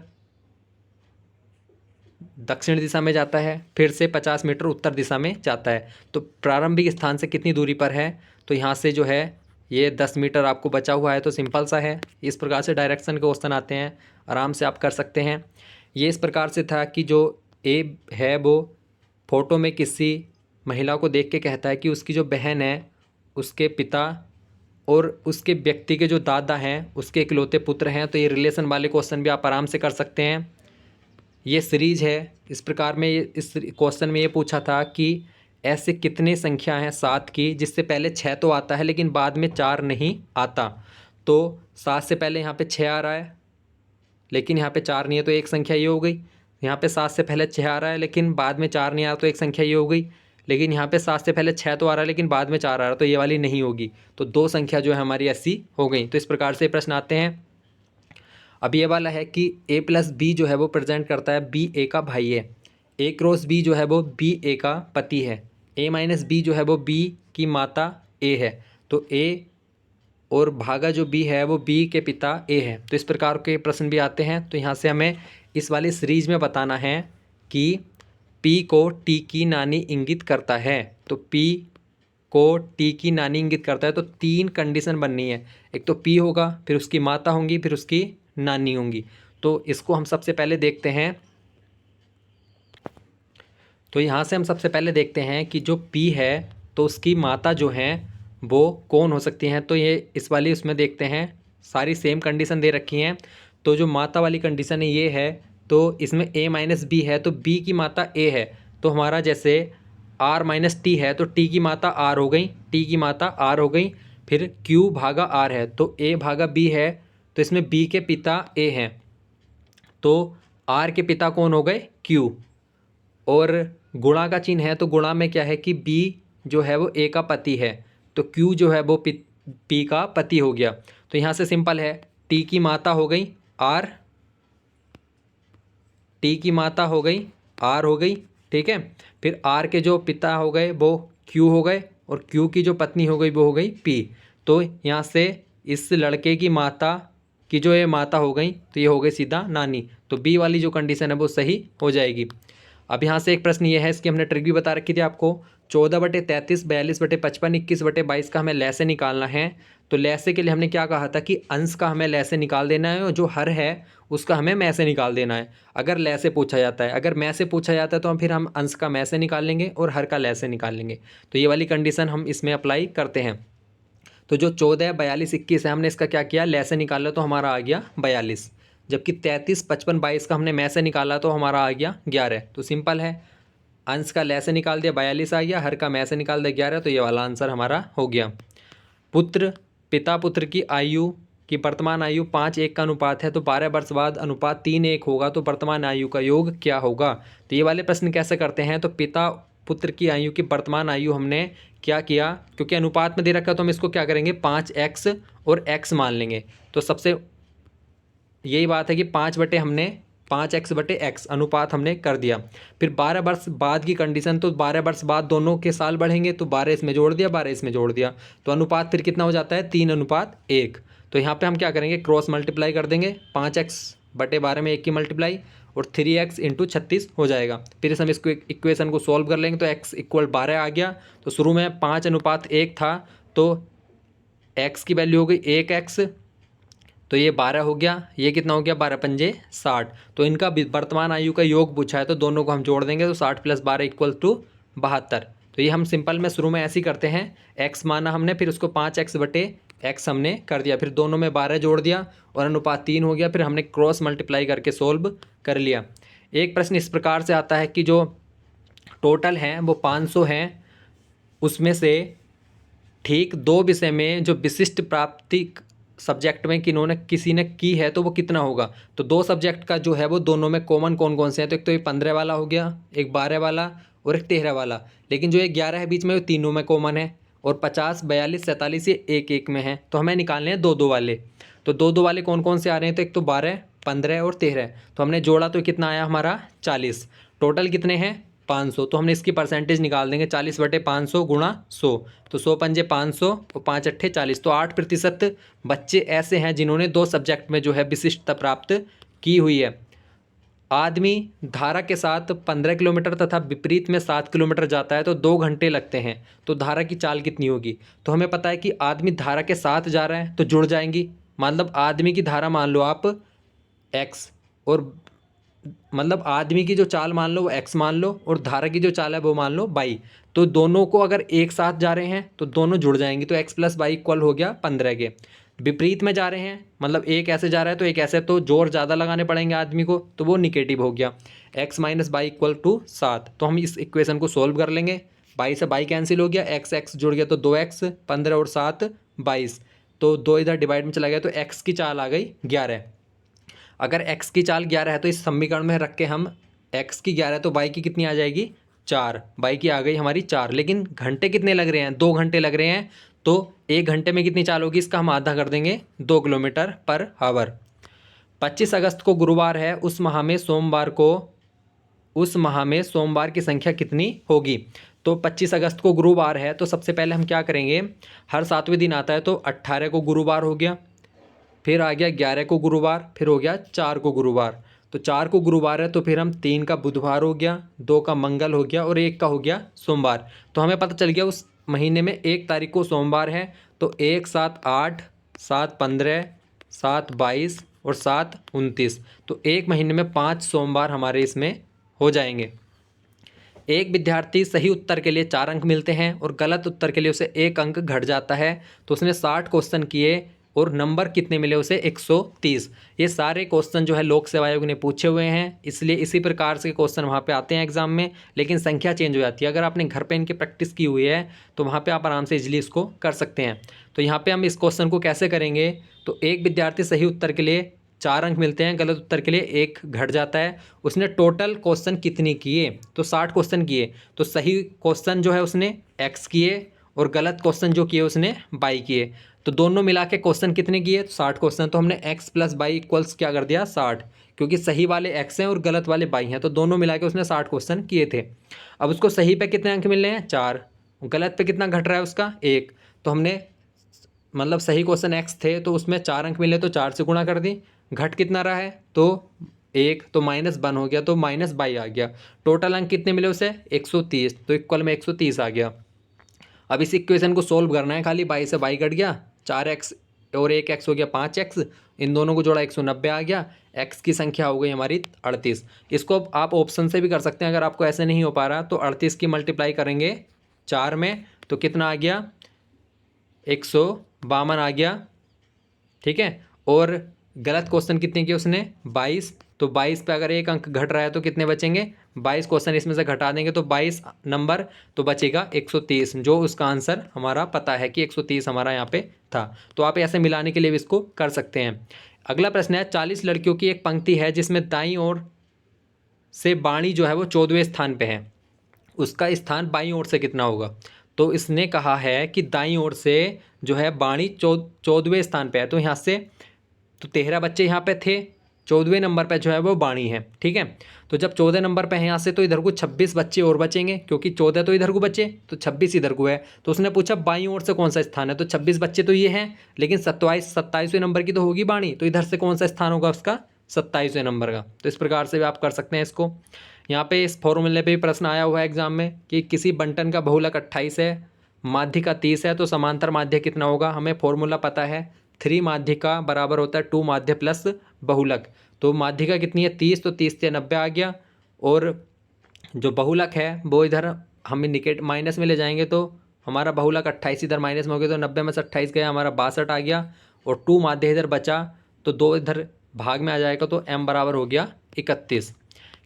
दक्षिण दिशा में जाता है, फिर से 50 मीटर उत्तर दिशा में जाता है। तो प्रारंभिक स्थान से कितनी दूरी पर है? तो यहाँ से जो है ये 10 मीटर आपको बचा हुआ है, तो सिंपल सा है। इस प्रकार से डायरेक्शन के क्वेश्चन आते हैं, आराम से आप कर सकते हैं। ये इस प्रकार से था कि जो ए है वो फ़ोटो में किसी महिला को देख के कहता है कि उसकी जो बहन है उसके पिता और उसके व्यक्ति के जो दादा हैं उसके इकलौते पुत्र हैं। तो ये रिलेशन वाले क्वेश्चन भी आप आराम से कर सकते हैं। ये सीरीज है। इस प्रकार में इस क्वेश्चन में ये पूछा था कि ऐसे कितने संख्या हैं 7 की जिससे पहले 6 तो आता है लेकिन बाद में 4 नहीं आता। तो 7 से पहले यहाँ पे 6 आ रहा है लेकिन यहाँ पे 4 नहीं है, तो एक संख्या ये हो गई। यहाँ पे 7 से पहले 6 आ रहा है लेकिन बाद में 4 नहीं आ रहा, तो एक संख्या ये हो गई। लेकिन यहाँ पे 7 से पहले 6 तो आ रहा है लेकिन बाद में 4 आ रहा है, तो ये वाली नहीं होगी। तो 2 संख्या जो है हमारी ऐसी हो गई। तो इस प्रकार से प्रश्न आते हैं। अब ये वाला है कि a प्लस बी जो है वो प्रेजेंट करता है बी ए का भाई है। a क्रॉस बी जो है वो बी ए का पति है। a माइनस बी जो है वो बी की माता a है। तो a और भागा जो b है वो b के पिता a है। तो इस प्रकार के प्रश्न भी आते हैं। तो यहाँ से हमें इस वाली सीरीज में बताना है कि p को t की नानी इंगित करता है। तो p को t की नानी इंगित करता है, तो 3 कंडीशन बननी है। एक तो p होगा, फिर उसकी माता होंगी, फिर उसकी नानी होंगी। तो इसको हम सबसे पहले देखते हैं। तो यहाँ से हम सबसे पहले देखते हैं कि जो p है तो उसकी माता जो हैं वो कौन हो सकती हैं। तो ये इस वाली उसमें देखते हैं, सारी सेम कंडीशन दे रखी हैं। तो जो माता वाली कंडीशन है ये है, तो इसमें a माइनस बी है तो b की माता a है। तो हमारा जैसे r माइनस टी है तो t की माता r हो गई, t की माता r हो गई। फिर q भागा r है तो a भागा b है, तो इसमें b के पिता a हैं। तो आर के पिता कौन हो गए, क्यू, और गुणा का चिन्ह है तो गुणा में क्या है कि बी जो है वो ए का पति है, तो क्यू जो है वो पी का पति हो गया। तो यहाँ से सिंपल है, टी की माता हो गई आर, टी की माता हो गई आर हो गई, ठीक है। फिर आर के जो पिता हो गए वो क्यू हो गए, और क्यू की जो पत्नी हो गई वो हो गई पी। तो यहाँ से इस लड़के की माता की जो ये माता हो गई तो ये हो गई सीधा नानी, तो बी वाली जो कंडीशन है वो सही हो जाएगी। अब यहाँ से एक प्रश्न ये है, इसकी हमने ट्रिक भी बता रखी थी आपको, 14/33, 42/55, 21/22 का हमें लैसे निकालना है। तो लैसे के लिए हमने क्या कहा था कि अंश का हमें लैसे निकाल देना है, और जो हर है उसका हमें मैं से निकाल देना है, अगर लैसे पूछा जाता है। अगर मैं से पूछा जाता है तो फिर हम अंश का मैं से निकाल लेंगे और हर का लैसे निकाल लेंगे। तो ये वाली कंडीशन हम इसमें अप्लाई करते हैं। तो जो 14, 42, 21 है, हमने इसका क्या किया, लैसे निकाला तो हमारा आ गया 42, जबकि 33, 55, 22 का हमने मैं से निकाला तो हमारा आ गया 11। तो सिंपल है, अंश का लैसे निकाल दिया 42 आ गया, हर का मैं से निकाल दिया 11, तो ये वाला आंसर हमारा हो गया। पुत्र, पिता पुत्र की आयु की वर्तमान आयु 5:1 का अनुपात है, तो 12 वर्ष बाद अनुपात 3:1 होगा, तो वर्तमान आयु का योग क्या होगा। तो ये वाले प्रश्न कैसे करते हैं, तो पिता पुत्र की आयु की वर्तमान आयु हमने क्या किया, क्योंकि अनुपात में दे रखा तो हम इसको क्या करेंगे 5x और x मान लेंगे। तो सबसे यही बात है कि 5x/x अनुपात हमने कर दिया। फिर 12 वर्ष बाद की कंडीशन, तो 12 वर्ष बाद दोनों के साल बढ़ेंगे, तो 12 इसमें जोड़ दिया, 12 इसमें जोड़ दिया, तो अनुपात फिर कितना हो जाता है 3:1। तो यहाँ पे हम क्या करेंगे, क्रॉस मल्टीप्लाई कर देंगे, 5x/12 में 1 की मल्टीप्लाई, और 3x × 36 हो जाएगा। फिर हम इसको इक्वेशन को सॉल्व कर लेंगे, तो x = 12 आ गया। तो शुरू में 5:1 था, तो x की वैल्यू हो गई 1x, तो ये 12 हो गया, ये कितना हो गया 12 × 5 = 60। तो इनका वर्तमान आयु का योग पूछा है, तो दोनों को हम जोड़ देंगे, तो 60 + 12 = 72। तो ये हम सिंपल में शुरू में ऐसे ही करते हैं, x माना हमने, फिर उसको 5x/x हमने कर दिया, फिर दोनों में 12 जोड़ दिया और अनुपात 3 हो गया, फिर हमने क्रॉस मल्टीप्लाई करके सोल्व कर लिया। एक प्रश्न इस प्रकार से आता है कि जो टोटल हैं वो 500 हैं, उसमें से ठीक 2 विषय में जो विशिष्ट प्राप्ति सब्जेक्ट में किसी ने की है तो वो कितना होगा। तो 2 सब्जेक्ट का जो है वो दोनों में कॉमन कौन कौन से हैं, तो एक तो ये 15 वाला हो गया, एक 12 वाला और एक 13 वाला, लेकिन जो ये 11 है बीच में वो तीनों में कॉमन है, और 50, 42, 47 ये 1-1 में है। तो हमें निकालने हैं 2-2 वाले। तो 2-2 वाले कौन कौन से आ रहे हैं, तो एक तो 12, 15 और 13। तो हमने जोड़ा तो कितना आया हमारा 40। टोटल कितने हैं 500, तो हमने इसकी परसेंटेज निकाल देंगे, 40/500 × 100, तो 100 × 500 और 5 × 8 = 40। तो 8% बच्चे ऐसे हैं जिन्होंने 2 सब्जेक्ट में जो है विशिष्टता प्राप्त की हुई है। आदमी धारा के साथ 15 किलोमीटर तथा विपरीत में 7 किलोमीटर जाता है, तो 2 घंटे लगते हैं, तो धारा की चाल कितनी होगी। तो हमें पता है कि आदमी धारा के साथ जा रहा है तो जुड़ जाएंगी, मतलब आदमी की धारा मान लो आप x, और मतलब आदमी की जो चाल मान लो वो x मान लो, और धारा की जो चाल है वो मान लो y। तो दोनों को अगर एक साथ जा रहे हैं तो दोनों जुड़ जाएंगी, तो x + y = हो गया 15 के। विपरीत में जा रहे हैं, मतलब एक ऐसे जा रहा है तो एक ऐसे, तो जोर ज़्यादा लगाने पड़ेंगे आदमी को, तो वो निगेटिव हो गया, x - y = 7। तो हम इस इक्वेशन को सोल्व कर लेंगे, 22 से 22 कैंसिल हो गया, x जुड़ गया तो 2x, 15 और 7 22, तो 2 इधर डिवाइड में चला गया, तो x की चाल आ गई 11। अगर x की चाल 11 है तो इस समीकरण में रख के हम x की 11 है तो y की कितनी आ जाएगी 4, y की आ गई हमारी 4। लेकिन घंटे कितने लग रहे हैं 2 घंटे लग रहे हैं, तो 1 घंटे में कितनी चाल होगी, इसका हम आधा कर देंगे 2 किलोमीटर/आवर। 25 अगस्त को गुरुवार है, उस माह में सोमवार की संख्या कितनी होगी। तो 25 अगस्त को गुरुवार है, तो सबसे पहले हम क्या करेंगे, हर 7वें दिन आता है, तो 18 को गुरुवार हो गया, फिर आ गया 11 को गुरुवार, फिर हो गया 4 को गुरुवार। तो 4 को गुरुवार है तो फिर हम 3 का बुधवार हो गया, 2 का मंगल हो गया और 1 का हो गया सोमवार। तो हमें पता चल गया उस महीने में 1 तारीख को सोमवार है, तो 1 7 8, 7 15, 7 22 और 7 29, तो 1 महीने में 5 सोमवार हमारे इसमें हो जाएंगे। एक विद्यार्थी सही उत्तर के लिए 4 अंक मिलते हैं और गलत उत्तर के लिए उसे 1 अंक घट जाता है। तो उसने 60 क्वेश्चन किए और नंबर कितने मिले उसे 130। ये सारे क्वेश्चन जो है लोक सेवा आयोग ने पूछे हुए हैं, इसलिए इसी प्रकार से क्वेश्चन वहाँ पे आते हैं एग्जाम में, लेकिन संख्या चेंज हो जाती है। अगर आपने घर पे इनकी प्रैक्टिस की हुई है तो वहाँ पे आप आराम से इजीली इसको कर सकते हैं। तो यहाँ पे हम इस क्वेश्चन को कैसे करेंगे, तो एक विद्यार्थी सही उत्तर के लिए 4 अंक मिलते हैं, गलत उत्तर के लिए 1 घट जाता है। उसने टोटल क्वेश्चन कितने किए, तो 60 क्वेश्चन किए, तो सही क्वेश्चन जो है उसने x किए और गलत क्वेश्चन जो किए उसने y किए। तो दोनों मिला के क्वेश्चन कितने किए, तो 60 क्वेश्चन। तो हमने x + y इक्वल्स क्या कर दिया 60, क्योंकि सही वाले x हैं और गलत वाले y हैं, तो दोनों मिला के उसने 60 क्वेश्चन किए थे। अब उसको सही पे कितने अंक मिल रहे हैं 4, गलत पे कितना घट रहा है उसका 1। तो हमने मतलब सही क्वेश्चन x थे तो उसमें 4 अंक मिले तो 4 से गुणा कर दी, घट कितना रहा है तो 1, तो -1 हो गया, तो -22 आ गया। टोटल अंक कितने मिले उसे 130, तो इक्वल में 130 आ गया। अब इस इक्वेशन को सोल्व करना है, खाली 22 से y कट गया, 4x और 1x हो गया 5x, इन दोनों को जोड़ा 190 आ गया, x की संख्या हो गई हमारी 38। इसको आप ऑप्शन से भी कर सकते हैं, अगर आपको ऐसे नहीं हो पा रहा तो 38 की मल्टीप्लाई करेंगे 4 में तो कितना आ गया 152 आ गया, ठीक है। और गलत क्वेश्चन कितने किए उसने 22, तो 22 पे अगर 1 अंक घट रहा है तो कितने बचेंगे 22 क्वेश्चन इसमें से घटा देंगे तो 22 नंबर, तो बचेगा 130, जो उसका आंसर हमारा पता है कि 130 हमारा यहाँ पे था। तो आप ऐसे मिलाने के लिए भी इसको कर सकते हैं। अगला प्रश्न है 40 लड़कियों की एक पंक्ति है जिसमें दाईं ओर से बाणी जो है वो 14वें स्थान पे है, उसका स्थान बाईं ओर से कितना होगा। तो इसने कहा है कि दाईं ओर से जो है बाणी 14वें स्थान पे है, तो यहाँ से तो 13 बच्चे यहाँ पे थे, 14वें नंबर पे जो है वो बाणी है, ठीक है। तो जब 14 नंबर पे है यहाँ से, तो इधर को 26 बच्चे और बचेंगे, क्योंकि 14 तो इधर को बचे तो 26 इधर को है। तो उसने पूछा बाईं ओर से कौन सा स्थान है, तो 26 बच्चे तो ये हैं, लेकिन 27वें नंबर की तो होगी बाणी, तो इधर से कौन सा स्थान होगा उसका 27वें नंबर का। तो इस प्रकार से भी आप कर सकते हैं इसको। यहाँ पे इस फॉर्मूले पे भी प्रश्न आया हुआ है एग्जाम में कि किसी बंटन का बहुलक 28 है, माध्य का 30 है, तो समांतर माध्य कितना होगा। हमें फॉर्मूला पता है 3 माध्य का बराबर होता है 2 माध्य प्लस बहुलक। तो माध्य का कितनी है 30, तो 30 से 90 आ गया, और जो बहुलक है वो इधर हम निकेट माइनस में ले जाएंगे, तो हमारा बहुलक 28 इधर माइनस में हो गया, तो 90 में से 28 गया, हमारा 62 आ गया, और 2 माध्य इधर बचा तो 2 इधर भाग में आ जाएगा, तो m बराबर हो गया 31।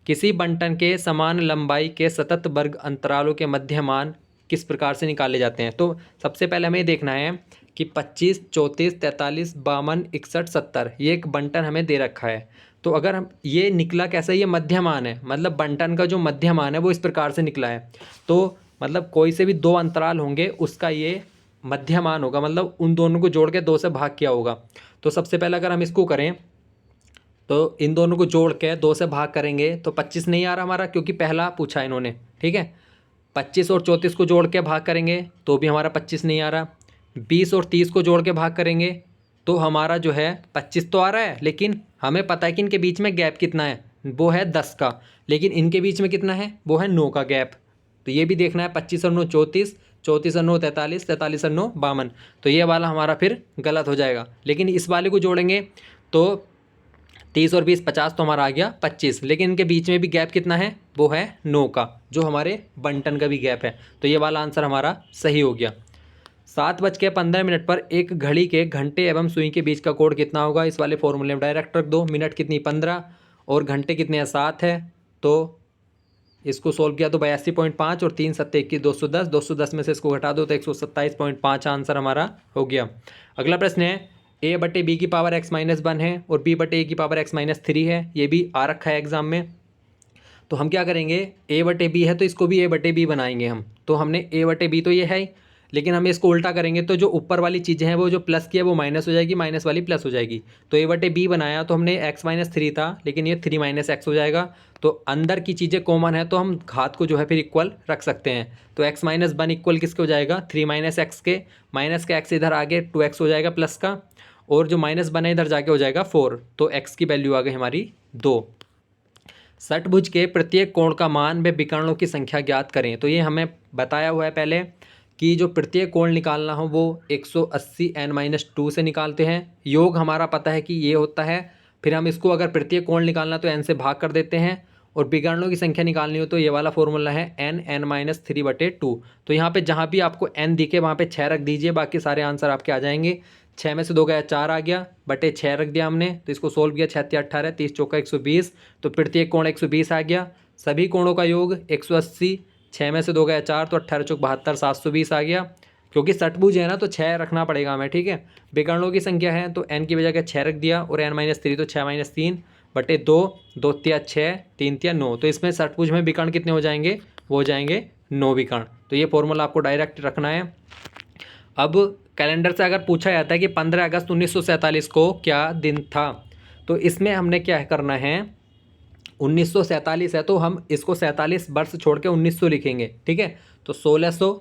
किसी बंटन के समान लंबाई के सतत वर्ग अंतरालों के मध्य मान किस प्रकार से निकाले जाते हैं। तो सबसे पहले हमें देखना है कि 25, 34, 43, 52, 61, 70 ये एक बंटन हमें दे रखा है। तो अगर हम ये निकला कैसा, ये मध्य मान है, मतलब बंटन का जो मध्य मान है वो इस प्रकार से निकला है। तो मतलब कोई से भी 2 अंतराल होंगे उसका ये मध्य मान होगा, मतलब उन दोनों को जोड़ के 2 से भाग किया होगा। तो सबसे पहले अगर हम इसको करें तो इन दोनों को जोड़ के 2 से भाग करेंगे तो 25 नहीं आ रहा हमारा, क्योंकि पहला पूछा इन्होंने, ठीक है। 25 और 34 को जोड़ के भाग करेंगे तो भी हमारा 25 नहीं आ रहा। 20 और 30 को जोड़ के भाग करेंगे तो हमारा जो है 25 तो आ रहा है, लेकिन हमें पता है कि इनके बीच में गैप कितना है, वो है 10 का, लेकिन इनके बीच में कितना है, वो है 9 का गैप। तो ये भी देखना है, 25 और 9 34, 34 और 9 43, 43 और 9 52, तो ये वाला हमारा फिर गलत हो जाएगा। लेकिन इस वाले को जोड़ेंगे तो 30 और 20 50, तो हमारा आ गया 25, लेकिन इनके बीच में भी गैप कितना है, वो है 9 का, जो हमारे बंटन का भी गैप है। तो ये वाला आंसर हमारा सही हो गया। 7:15 पर एक घड़ी के घंटे एवं सुई के बीच का कोण कितना होगा। इस वाले फॉर्मूले में डायरेक्ट रख दो। मिनट कितनी 15 और घंटे कितने हैं 7 है, तो इसको सोल्व किया तो 82.5 और 3 7 21 210, 210 में से इसको घटा दो तो 127.5 आंसर हमारा हो गया। अगला प्रश्न है a/b की पावर x-1 है और b/a की पावर x-3 है, ये भी आ रखा है एग्जाम में। तो हम क्या करेंगे, a/b है तो इसको भी a/b बनाएंगे हम। तो हमने a/b तो ये है ही, लेकिन हमें इसको उल्टा करेंगे तो जो ऊपर वाली चीज़ें हैं वो जो प्लस की है वो माइनस हो जाएगी, माइनस वाली प्लस हो जाएगी। तो a/b बनाया तो हमने x-3 था, लेकिन ये 3 - x हो जाएगा। तो अंदर की चीज़ें कॉमन है तो हम घात को जो है फिर इक्वल रख सकते हैं। तो x-1 इक्वल किसके हो जाएगा 3 - x के, माइनस का x इधर आगे 2x हो जाएगा प्लस का, और जो -1 है इधर जाके हो जाएगा 4, तो x की वैल्यू आ गई हमारी 2। षटभुज के प्रत्येक कोण का मान व विकर्णों की संख्या ज्ञात करें। तो ये हमें बताया हुआ है पहले कि जो प्रत्येक कोण निकालना हो वो 180 n-2 से निकालते हैं। योग हमारा पता है कि ये होता है, फिर हम इसको अगर प्रत्येक कोण निकालना तो n से भाग कर देते हैं, और विकर्णों की संख्या निकालनी हो तो ये वाला फॉर्मूला है n(n-3/2)। तो यहाँ पे जहाँ भी आपको n दिखे वहाँ पे 6 रख दीजिए, बाकी सारे आंसर आपके आ जाएंगे। 6 में से 2 गया 4 आ गया, बटे 6 रख दिया हमने, तो इसको सोल्व किया 6 × 18 30 × 120, तो प्रत्येक कोण 120 आ गया। सभी कोणों का योग 180, 6 में से 2 गया 4 तो 18 × 72 720 आ गया, क्योंकि षटभुज है ना तो 6 रखना पड़ेगा हमें, ठीक है। विकर्णों की संख्या है तो n की बजाय 6 रख दिया, और n-3 तो 6-3 बटे 2, 2 तिया 6, 3 तिया 9। तो इसमें षटभुज में विकर्ण कितने हो जाएंगे, वो हो जाएंगे 9 विकर्ण। तो ये फॉर्मूला आपको डायरेक्ट रखना है। अब कैलेंडर से अगर पूछा जाता है कि 15 अगस्त 1947 को क्या दिन था, तो इसमें हमने क्या करना है, 1947 है तो हम इसको 47 वर्ष छोड़ के 1900 लिखेंगे, ठीक है। तो 1600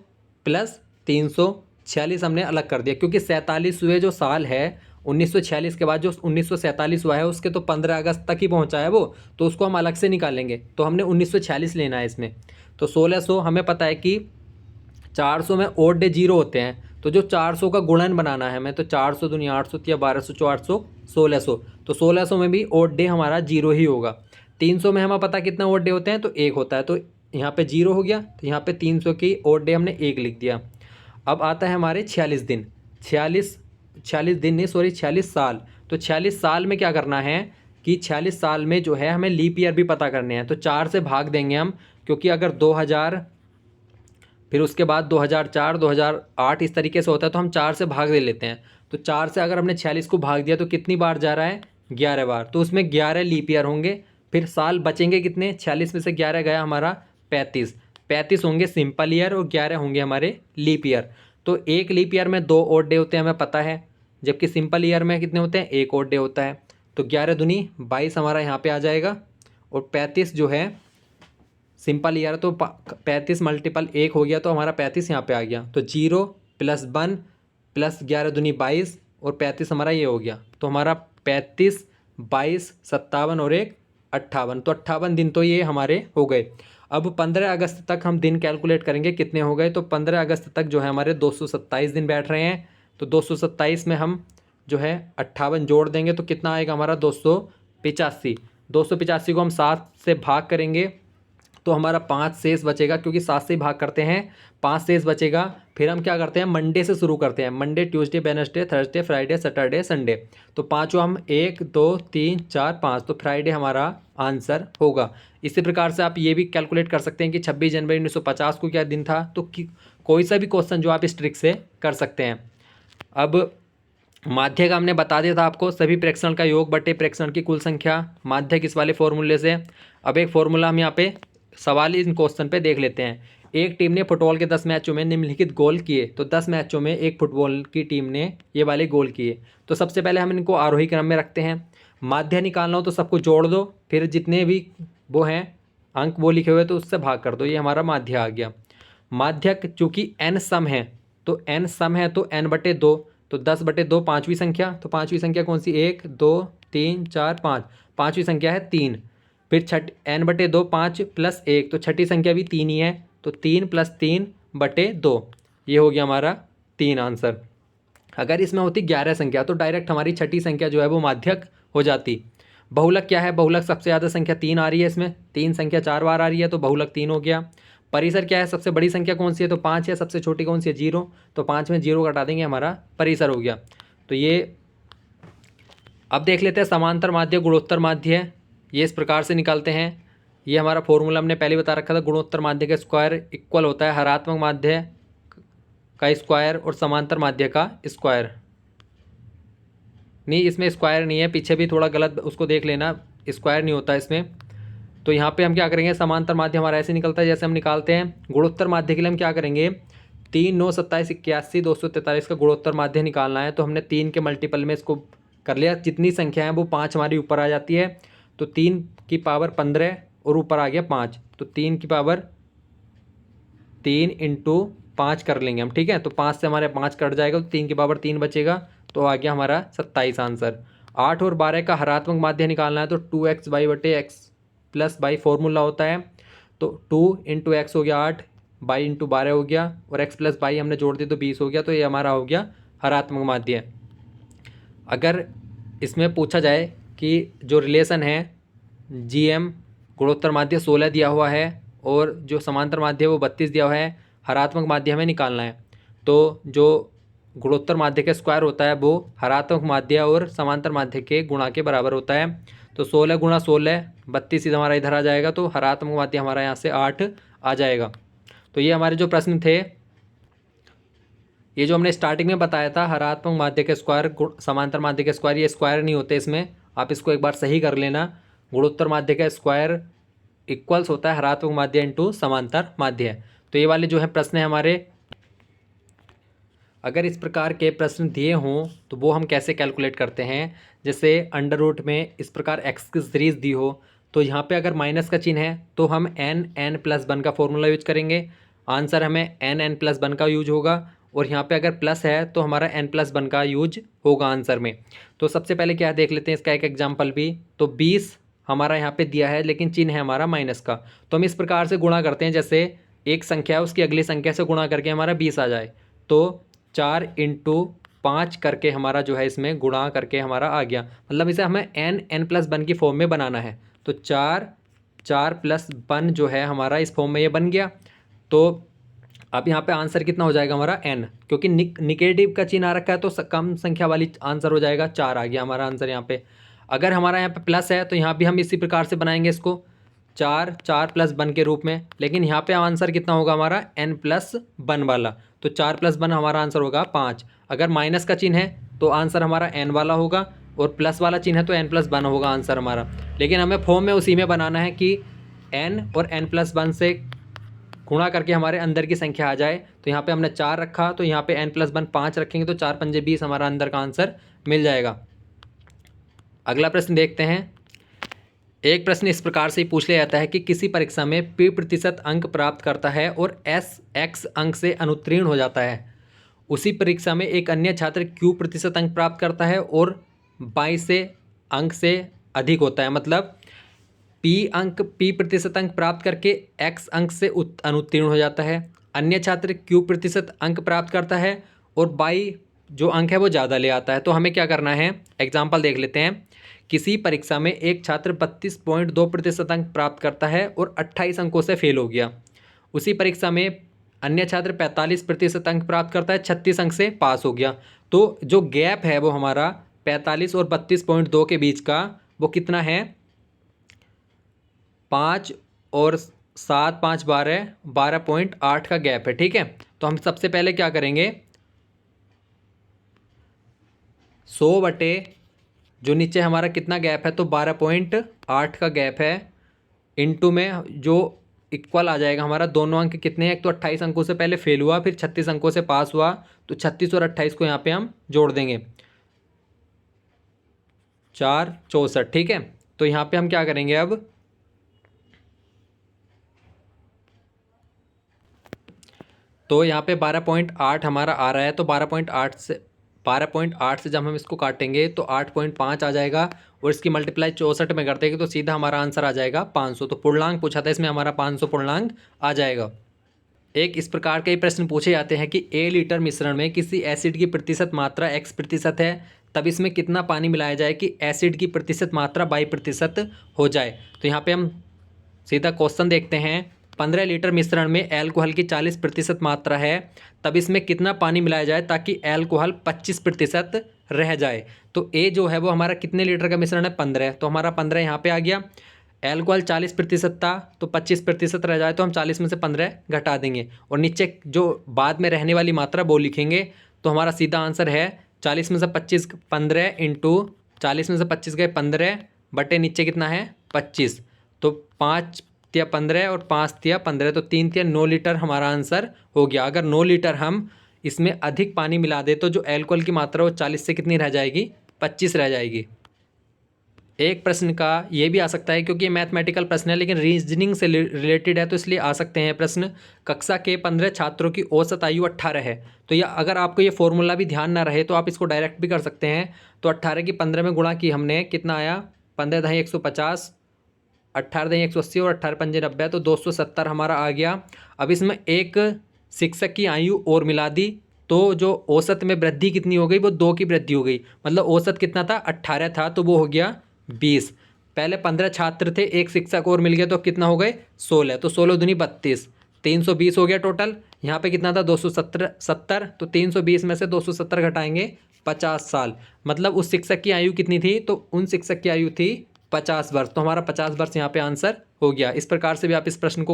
प्लस 346 हमने अलग कर दिया, क्योंकि 47वें जो साल है 1946 के बाद जो 1947 हुआ है उसके तो 15 अगस्त तक ही पहुंचा है वो, तो उसको हम अलग से निकालेंगे। तो हमने 1946 लेना है इसमें। तो 1600 हमें पता है कि 400 में ओड डे 0 होते हैं, तो जो 400 का गुणन बनाना है हमें, तो 400 दुनिया 800 या 1200 800 1600, तो 1600 में भी ओड डे हमारा 0 ही होगा। 300 में हमें पता कितना ओड डे होते हैं, तो 1 होता है, तो यहाँ पे 0 हो गया, तो यहाँ पे 300 की ओड डे हमने 1 लिख दिया। अब आता है हमारे 46 दिन, 46 दिन नहीं सॉरी 46 साल। तो 46 साल में क्या करना है कि 46 साल में जो है हमें लीप ईयर भी पता करने हैं, तो 4 से भाग देंगे हम, क्योंकि अगर 2000 फिर उसके बाद 2004 2008 इस तरीके से होता है, तो हम 4 से भाग दे लेते हैं। तो 4 से अगर हमने 46 को भाग दिया तो कितनी बार जा रहा है, 11 बार, तो उसमें 11 लीप ईयर होंगे। फिर साल बचेंगे कितने, 46 में से 11 गया हमारा 35 होंगे सिंपल ईयर और 11 होंगे हमारे लीप ईयर। तो एक लीप ईयर में 2 ओड डे होते हैं हमें पता है, जबकि सिंपल ईयर में कितने होते हैं, 1 ओड डे होता है। तो 11 दूनी 22 हमारा यहाँ पे आ जाएगा, और 35 जो है सिंपल ईयर, तो 35 मल्टीपल 1 हो गया, तो हमारा 35 यहाँ पे आ गया। तो 0 + 1 + 11 दूनी 22 और 35 हमारा ये हो गया। तो हमारा 35 22 57 और 1 58, तो 58 दिन तो ये हमारे हो गए। अब 15 अगस्त तक हम दिन कैलकुलेट करेंगे कितने हो गए, तो 15 अगस्त तक जो है हमारे 227 दिन बैठ रहे हैं। तो 227 में हम जो है 58 जोड़ देंगे तो कितना आएगा हमारा 285। 285 को हम 7 से भाग करेंगे तो हमारा 5 शेष बचेगा, क्योंकि 7 से ही भाग करते हैं, 5 शेष बचेगा। फिर हम क्या करते हैं, मंडे से शुरू करते हैं, Monday Tuesday Wednesday Thursday Friday Saturday Sunday. तो पाँचों हम 1 2 3 4 5, तो फ्राइडे हमारा आंसर होगा। इसी प्रकार से आप ये भी कैलकुलेट कर सकते हैं कि 26 जनवरी 1950 को क्या दिन था। तो कोई सा भी क्वेश्चन जो आप इस ट्रिक से कर सकते हैं। अब माध्य का हमने बता दिया था आपको, सभी प्रेक्षण का योग बटे प्रेक्षण की कुल संख्या, माध्य किस वाले फॉर्मूले से। अब एक फॉर्मूला हम यहाँ पे सवाल इन क्वेश्चन पे देख लेते हैं। एक टीम ने फुटबॉल के 10 मैचों में निम्नलिखित गोल किए, तो 10 मैचों में एक फुटबॉल की टीम ने ये वाले गोल किए। तो सबसे पहले हम इनको आरोही क्रम में रखते हैं। माध्य निकालना हो तो सबको जोड़ दो, फिर जितने भी वो हैं अंक वो लिखे हुए तो उससे भाग कर दो, ये हमारा माध्य आ गया। माध्य चूँकि n सम है, तो n सम है तो n/2, तो 10/2 पाँचवीं संख्या। तो पाँचवीं संख्या कौन सी, 1 2 3 4 5, पाँचवीं संख्या है 3। फिर n/2 5 + 1, तो छठी संख्या भी 3 ही है, तो 3 + 3/2, ये हो गया हमारा 3 आंसर। अगर इसमें होती 11 संख्या तो डायरेक्ट हमारी छठी संख्या जो है वो माध्यक हो जाती। बहुलक क्या है, बहुलक सबसे ज़्यादा संख्या 3 आ रही है, इसमें 3 संख्या 4 बार आ रही है, तो बहुलक 3 हो गया। परिसर क्या है, सबसे बड़ी संख्या कौन सी है, तो 5 है, सबसे छोटी कौन सी है 0, तो 5 में 0 घटा देंगे, हमारा परिसर हो गया। तो ये अब देख लेते हैं समांतर माध्य गुणोत्तर माध्य है, ये इस प्रकार से निकालते हैं। ये हमारा फॉर्मूला हमने पहले बता रखा था, गुणोत्तर माध्य का स्क्वायर इक्वल होता है हरात्मक माध्य का स्क्वायर और समांतर माध्य का स्क्वायर। नहीं, इसमें स्क्वायर नहीं है, पीछे भी थोड़ा गलत उसको देख लेना, स्क्वायर नहीं होता इसमें। तो यहाँ पे हम क्या करेंगे, समांतर माध्य हमारा ऐसे निकलता है जैसे हम निकालते हैं। गुणोत्तर माध्य के लिए हम क्या करेंगे, 3 9 27 81 243 का गुणोत्तर माध्य निकालना है। तो हमने 3 के मल्टीपल में इसको कर लिया, जितनी संख्या है वो 5 हमारी ऊपर आ जाती है, तो 3 की पावर 15 और ऊपर आ गया 5, तो 3 की पावर 3 × 5 कर लेंगे हम, ठीक है। तो 5 से हमारे 5 कट जाएगा, तो 3 की पावर 3 बचेगा, तो आ गया हमारा 27 आंसर। 8 और 12 का हरात्मक माध्य निकालना है, तो 2x/x + y फॉर्मूला होता है, तो 2 × x हो गया 8, y × 12 हो गया, और x + y हमने जोड़ दिया तो 20 हो गया, तो ये हमारा हो गया हरात्मक माध्य। अगर इसमें पूछा जाए कि जो रिलेशन है GM गुणोत्तर माध्य 16 दिया हुआ है और जो समांतर माध्य वो 32 दिया हुआ है, हरात्मक माध्य हमें निकालना है, तो जो गुणोत्तर माध्य का स्क्वायर होता है वो हरात्मक माध्य और समांतर माध्य के गुणा के बराबर होता है। तो 16 × 16 32 हमारा इधर आ जाएगा, तो हरात्मक माध्य हमारा यहाँ से 8 आ जाएगा। तो ये हमारे जो प्रश्न थे ये जो हमने स्टार्टिंग में बताया था हरात्मक माध्य के स्क्वायर समांतर माध्य के स्क्वायर, ये स्क्वायर नहीं होते इसमें, आप इसको एक बार सही कर लेना। गुणोत्तर माध्य का स्क्वायर इक्वल्स होता है हरात्मक माध्य इंटू समांतर माध्य। तो ये वाले जो है प्रश्न है हमारे, अगर इस प्रकार के प्रश्न दिए हों तो वो हम कैसे कैलकुलेट करते हैं। जैसे अंडर रूट में इस प्रकार एक्स की सीरीज़ दी हो, तो यहाँ पे अगर माइनस का चिन्ह है तो हम n प्लस वन का फॉर्मूला यूज करेंगे, आंसर हमें n प्लस वन का यूज होगा। और यहाँ पे अगर प्लस है तो हमारा n प्लस वन का यूज होगा आंसर में। तो सबसे पहले क्या देख लेते हैं इसका एक एग्जाम्पल भी। तो 20 हमारा यहाँ पे दिया है लेकिन चिन्ह है हमारा माइनस का, तो हम इस प्रकार से गुणा करते हैं, जैसे एक संख्या है उसकी अगली संख्या से गुणा करके हमारा 20 आ जाए। तो 4 × 5 करके हमारा जो है इसमें गुणा करके हमारा आ गया, मतलब इसे हमें n प्लस वन की फॉर्म में बनाना है। तो 4 प्लस वन जो है हमारा इस फॉर्म में ये बन गया। तो अब यहाँ पे आंसर कितना हो जाएगा हमारा n, क्योंकि निगेटिव का चिन्ह आ रखा है तो कम संख्या वाली आंसर हो जाएगा, 4 आ गया हमारा आंसर यहाँ पे। अगर हमारा यहाँ पे प्लस है तो यहाँ भी हम इसी प्रकार से बनाएंगे इसको, 4 प्लस वन के रूप में, लेकिन यहाँ पे आंसर कितना होगा हमारा n प्लस वन वाला। तो 4 प्लस वन हमारा आंसर होगा 5। अगर माइनस का चिन्ह है तो आंसर हमारा n वाला होगा, और प्लस वाला चिन्ह है तो n प्लस वन होगा आंसर हमारा। लेकिन हमें फॉर्म में उसी में बनाना है कि n और n प्लस वन से गुणा करके हमारे अंदर की संख्या आ जाए। तो यहाँ पे हमने 4 रखा, तो यहाँ पे n प्लस वन 5 रखेंगे, तो 4 पंजे 20 हमारा अंदर का आंसर मिल जाएगा। अगला प्रश्न देखते हैं। एक प्रश्न इस प्रकार से पूछ लिया जाता है कि किसी परीक्षा में p% अंक प्राप्त करता है और x अंक से अनुत्तीर्ण हो जाता है, उसी परीक्षा में एक अन्य छात्र q% अंक प्राप्त करता है और y अंक से अधिक होता है, मतलब p% अंक प्राप्त करके x अंक से अनुत्तीर्ण हो जाता है, अन्य छात्र q% अंक प्राप्त करता है और y जो अंक है वो ज़्यादा ले आता है। तो हमें क्या करना है, एग्जाम्पल देख लेते हैं। किसी परीक्षा में एक छात्र 32.2% अंक प्राप्त करता है और 28 अंकों से फेल हो गया, उसी परीक्षा में अन्य छात्र 45% अंक प्राप्त करता है, 36 अंक से पास हो गया। तो जो गैप है वो हमारा 45 और 32.2 के बीच का वो कितना है, 5 और 7 5 12.8 का गैप है, ठीक है। तो हम सबसे पहले क्या करेंगे, 100 बटे जो नीचे हमारा कितना गैप है, तो 12.8 का गैप है, इनटू में जो इक्वल आ जाएगा हमारा, दोनों अंक कितने हैं, एक तो 28 अंकों से पहले फेल हुआ, फिर 36 अंकों से पास हुआ, तो 36 और 28 को यहाँ पे हम जोड़ देंगे, 4 64, ठीक है। तो यहाँ पे हम क्या करेंगे अब, तो यहाँ पे 12.8 हमारा आ रहा है, तो 12.8 से जब हम इसको काटेंगे तो 8.5 आ जाएगा, और इसकी मल्टीप्लाई 64 में कर देंगे तो सीधा हमारा आंसर आ जाएगा 500। तो पूर्णांक पूछा था इसमें हमारा 500 पूर्णांक आ जाएगा। एक इस प्रकार के प्रश्न पूछे जाते हैं कि A लीटर मिश्रण में किसी एसिड की प्रतिशत मात्रा x% है, तब इसमें कितना पानी मिलाया जाए कि एसिड की प्रतिशत मात्रा y% हो जाए। तो यहाँ पे हम सीधा क्वेश्चन देखते हैं। 15 लीटर मिश्रण में एल्कोहल की 40% मात्रा है, तब इसमें कितना पानी मिलाया जाए ताकि एल्कोहल 25% रह जाए। तो ए जो है वो हमारा कितने लीटर का मिश्रण है, 15, तो हमारा 15 यहाँ पे आ गया। एल्कोहल 40% था तो 25% रह जाए, तो हम 40 में से 15 घटा देंगे, और नीचे जो बाद में रहने वाली मात्रा वो लिखेंगे। तो हमारा सीधा आंसर है 40 में से 25 15 इंटू 40 में से 25 गए 15 बटे नीचे कितना है 25, तो 5 तिया 15 और 5 तिया 15, तो 3 तिया 9 लीटर हमारा आंसर हो गया। अगर 9 लीटर हम इसमें अधिक पानी मिला दे तो जो एल्कोहल की मात्रा वो 40 से कितनी रह जाएगी, 25 रह जाएगी। एक प्रश्न का ये भी आ सकता है, क्योंकि ये मैथमेटिकल प्रश्न है लेकिन रीजनिंग से रिलेटेड है तो इसलिए आ सकते हैं प्रश्न। कक्षा के 15 छात्रों की औसत आयु 18 है, तो या अगर आपको ये फॉर्मूला भी ध्यान ना रहे तो आप इसको डायरेक्ट भी कर सकते हैं। तो 18 की 15 में गुणा की हमने, कितना आया, 15 दही 150, 18 दही 180 और 18 पंजे 90, तो 270 हमारा आ गया। अब इसमें एक शिक्षक की आयु और मिला दी, तो जो औसत में वृद्धि कितनी हो गई, वो 2 की वृद्धि हो गई, मतलब औसत कितना था 18 था तो वो हो गया 20। पहले 15 छात्र थे, एक शिक्षक और मिल गया तो कितना हो गए 16, तो 16 दूनी 32, 320 हो गया टोटल। यहाँ पे कितना था 270, तो 320 में से 270 घटाएंगे 50 साल, मतलब उस शिक्षक की आयु कितनी थी, तो उन शिक्षक की आयु थी 50 वर्ष, तो हमारा 50 वर्ष यहाँ पे आंसर हो गया। इस प्रकार से भी आप इस प्रश्न को